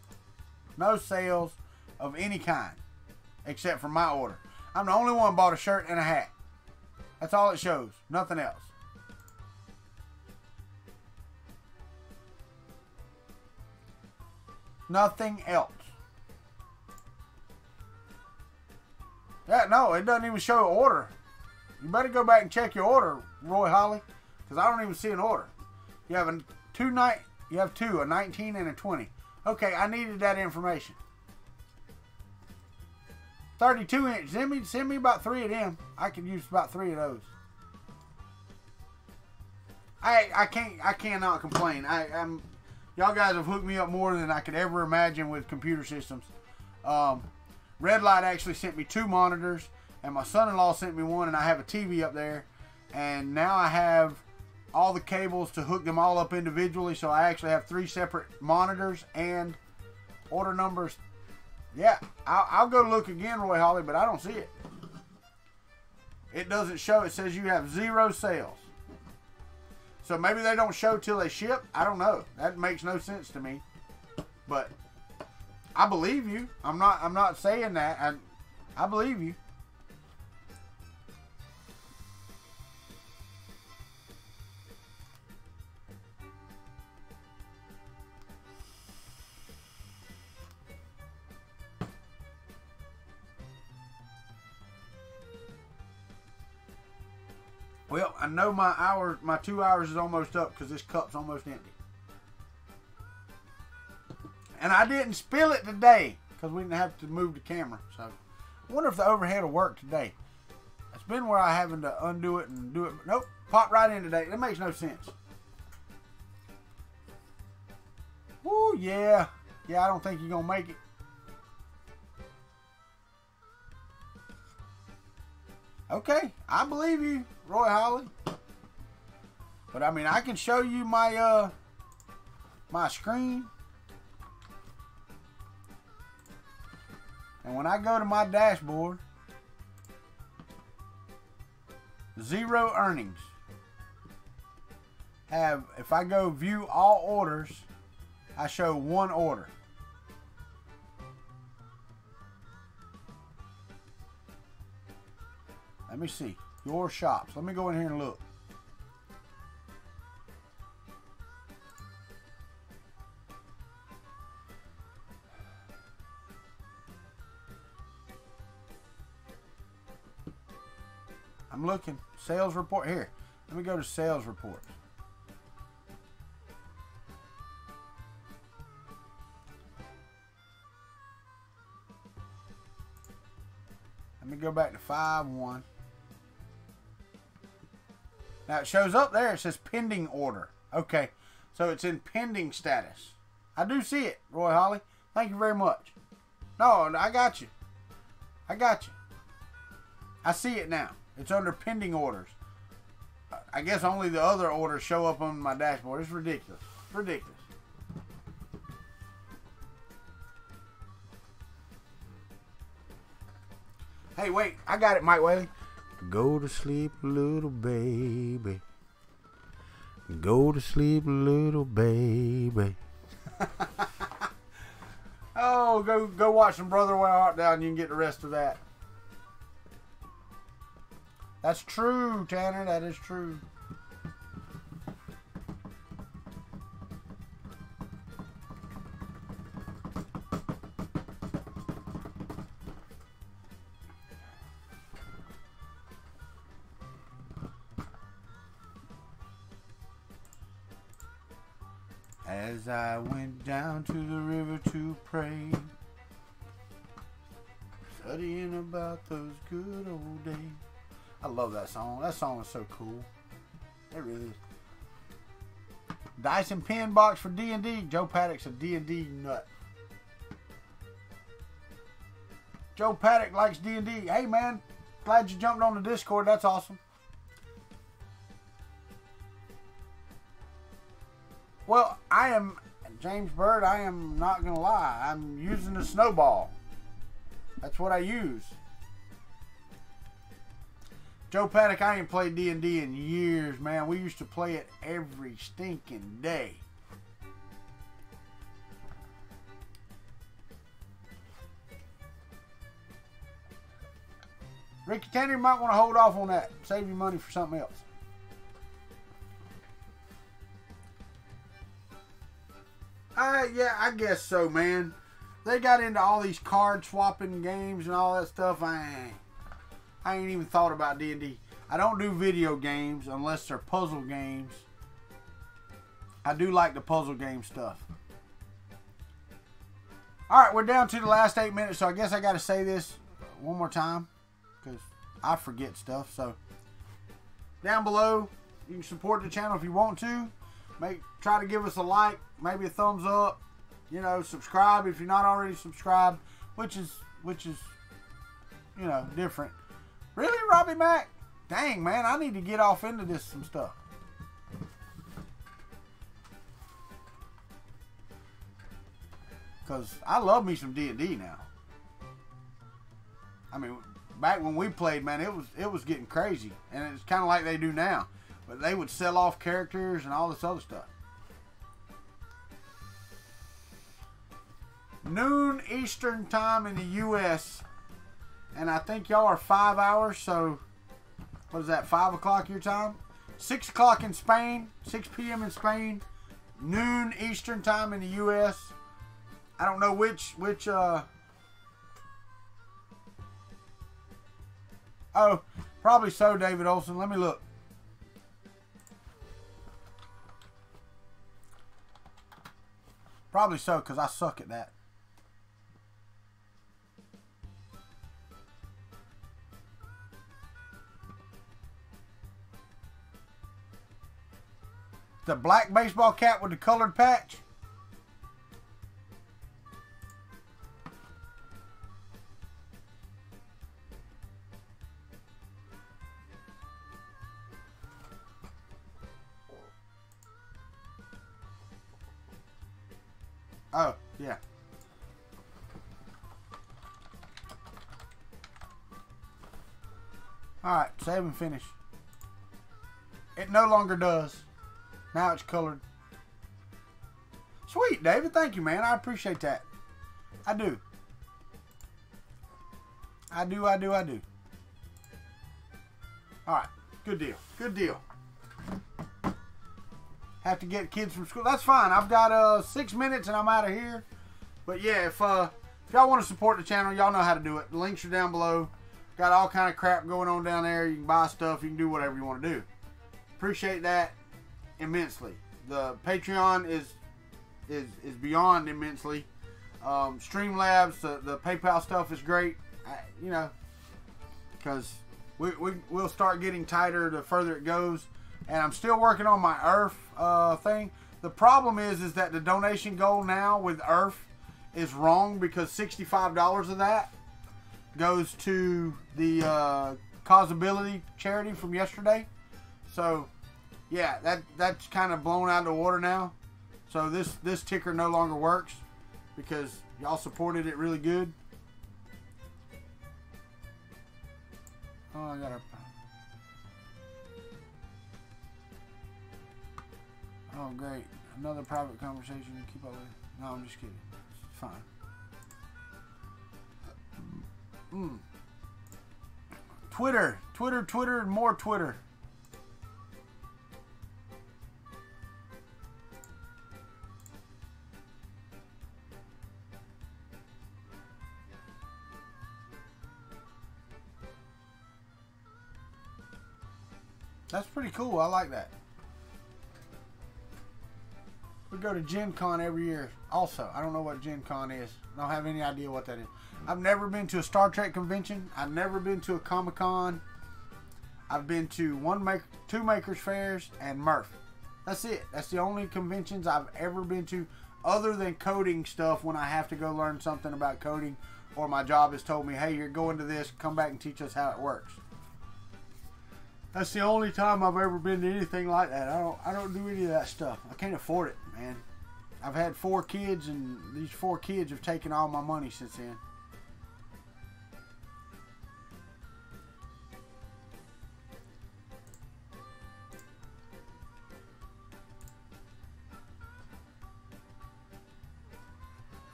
No sales of any kind. Except for my order. I'm the only one bought a shirt and a hat. That's all it shows. Nothing else. Nothing else. Yeah, no, it doesn't even show an order. You better go back and check your order, Roy Holly. Because I don't even see an order. You have a 19 and a 20. Okay, I needed that information. 32 inch. Send me about 3 of them. I could use about 3 of those. I cannot complain. Y'all guys have hooked me up more than I could ever imagine with computer systems. Red Light actually sent me 2 monitors, and my son-in-law sent me one, and I have a TV up there. And now I have all the cables to hook them all up individually, so I actually have 3 separate monitors and order numbers. Yeah, I'll go look again, Roy Holly, but I don't see it. It doesn't show. It says you have 0 sales. So maybe they don't show till they ship. I don't know. That makes no sense to me. But I believe you. I'm not saying that. I believe you. Well, I know my 2 hours is almost up because this cup's almost empty. And I didn't spill it today because we didn't have to move the camera. So I wonder if the overhead will work today. It's been where I having to undo it and do it. Nope, popped right in today. That makes no sense. Woo, yeah. Yeah, I don't think you're going to make it. Okay, I believe you, Roy Holly. But I mean, I can show you my my screen. And when I go to my dashboard, 0 earnings. If I go view all orders, I show 1 order. Let me see. Your shops. Let me go in here and look. I'm looking. Sales report. Here. Let me go to sales reports. Let me go back to 5-1. Now it shows up there. It says pending order. Okay, so it's in pending status. I do see it, Roy Holly. Thank you very much. No, I got you. I got you. I see it now. It's under pending orders. I guess only the other orders show up on my dashboard. It's ridiculous. Ridiculous. Hey, wait. I got it, Mike Whaley. Go to sleep, little baby. Go to sleep, little baby. Oh, go watch some Brother Where Art Thou and you can get the rest of that. That's true, Tanner. That is true. As I went down to the river to pray, studying about those good old days. I love that song. That song is so cool. It really is. Dice and pin box for D&D. Joe Paddock's a D&D nut. Joe Paddock likes D&D. Hey, man. Glad you jumped on the Discord. That's awesome. Well, I am, James Bird, I am not going to lie. I'm using the snowball. That's what I use. Joe Paddock, I ain't played D&D in years, man. We used to play it every stinking day. Ricky Tanner, you might want to hold off on that. Save your money for something else. Yeah, I guess so, man. They got into all these card swapping games and all that stuff. I ain't even thought about D&D. I don't do video games unless they're puzzle games. I do like the puzzle game stuff. Alright, we're down to the last 8 minutes, so I guess I got to say this one more time because I forget stuff. So, down below, you can support the channel if you want to. Try to give us a like, maybe a thumbs up. You know, subscribe if you're not already subscribed, which is you know, different. Really, Robbie Mac? Dang, man, I need to get off into this some stuff. Because I love me some D&D now. I mean, back when we played, man, it was getting crazy. And it's kind of like they do now. But they would sell off characters and all this other stuff. Noon Eastern time in the U.S. And I think y'all are 5 hours, so what is that, 5 o'clock your time? 6 o'clock in Spain, 6 p.m. in Spain. Noon Eastern time in the U.S. I don't know which oh, probably so, David Olson. Let me look. Probably so, because I suck at that. The black baseball cap with the colored patch. Oh, yeah. Alright, save and finish. It no longer does. Now it's colored. Sweet, David. Thank you, man. I appreciate that. I do. I do. Alright. Good deal. Good deal. Have to get kids from school. That's fine. I've got 6 minutes and I'm out of here. But yeah, if y'all want to support the channel, y'all know how to do it. The links are down below. Got all kind of crap going on down there. You can buy stuff. You can do whatever you want to do. Appreciate that immensely. The Patreon is beyond immensely. Streamlabs, the PayPal stuff is great. You know, because we'll start getting tighter the further it goes. And I'm still working on my earth thing. The problem is that the donation goal now with earth is wrong, because $65 of that goes to the Causability charity from yesterday. So yeah, that's kind of blown out of the water now. So this ticker no longer works because y'all supported it really good. Oh, I gotta. Oh, great. Another private conversation to keep up with. No, I'm just kidding. It's fine. Twitter, and more Twitter. That's pretty cool. I like that. We go to Gen Con every year. Also, I don't know what Gen Con is. I don't have any idea what that is. I've never been to a Star Trek convention. I've never been to a Comic Con. I've been to two Makers Fairs and Murph. That's it. That's the only conventions I've ever been to, other than coding stuff when I have to go learn something about coding, or my job has told me, hey, you're going to this, come back and teach us how it works. That's the only time I've ever been to anything like that. I don't do any of that stuff. I can't afford it, man. I've had 4 kids, and these 4 kids have taken all my money since then.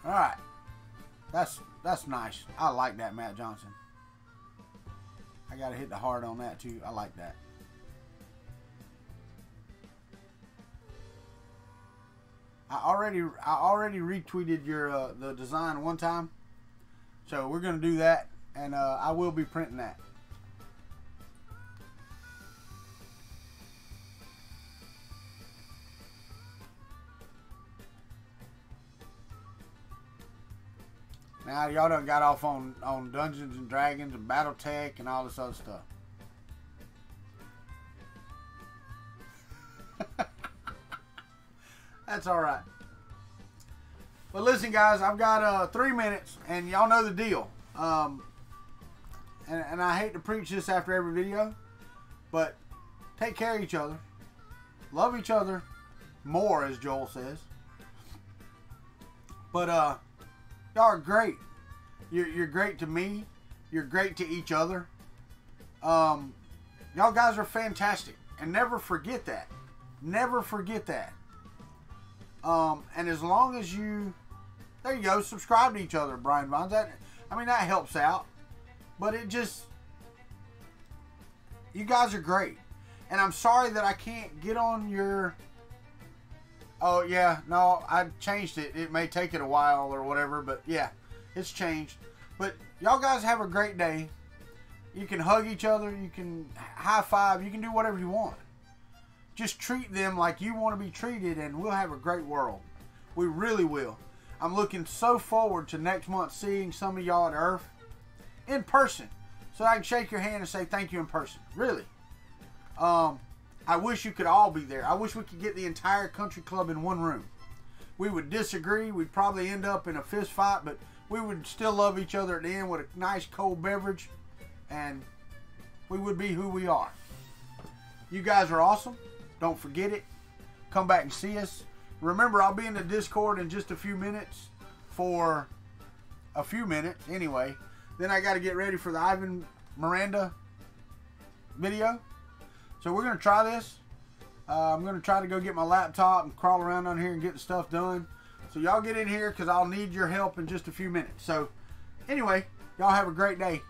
All right, that's nice. I like that, Matt Johnson. I gotta hit the heart on that too. I like that. I already retweeted your the design one time, so we're gonna do that, and I will be printing that. Now y'all done got off on Dungeons and Dragons and BattleTech and all this other stuff. That's all right. But listen, guys, I've got 3 minutes, and y'all know the deal. And I hate to preach this after every video, but take care of each other, love each other more, as Joel says. But y'all are great. You're great to me. You're great to each other. Y'all guys are fantastic, and never forget that. Never forget that. And as long as you, there you go, subscribe to each other, Brian Vines. That helps out. But it just, you guys are great. And I'm sorry that I can't get on your, oh yeah, no, I changed it. It may take it a while or whatever, but yeah, it's changed. But y'all guys have a great day. You can hug each other. You can high five. You can do whatever you want. Just treat them like you want to be treated, and we'll have a great world. We really will. I'm looking so forward to next month seeing some of y'all at Earth in person, so I can shake your hand and say thank you in person. Really. I wish you could all be there. I wish we could get the entire country club in one room. We would disagree. We'd probably end up in a fist fight, but we would still love each other at the end with a nice cold beverage, and we would be who we are. You guys are awesome. Don't forget it. Come back and see us. Remember, I'll be in the Discord in just a few minutes, for a few minutes anyway. Then I got to get ready for the Ivan Miranda video. So we're going to try this. I'm going to try to go get my laptop and crawl around on here and get the stuff done. So y'all get in here, because I'll need your help in just a few minutes. So anyway, y'all have a great day.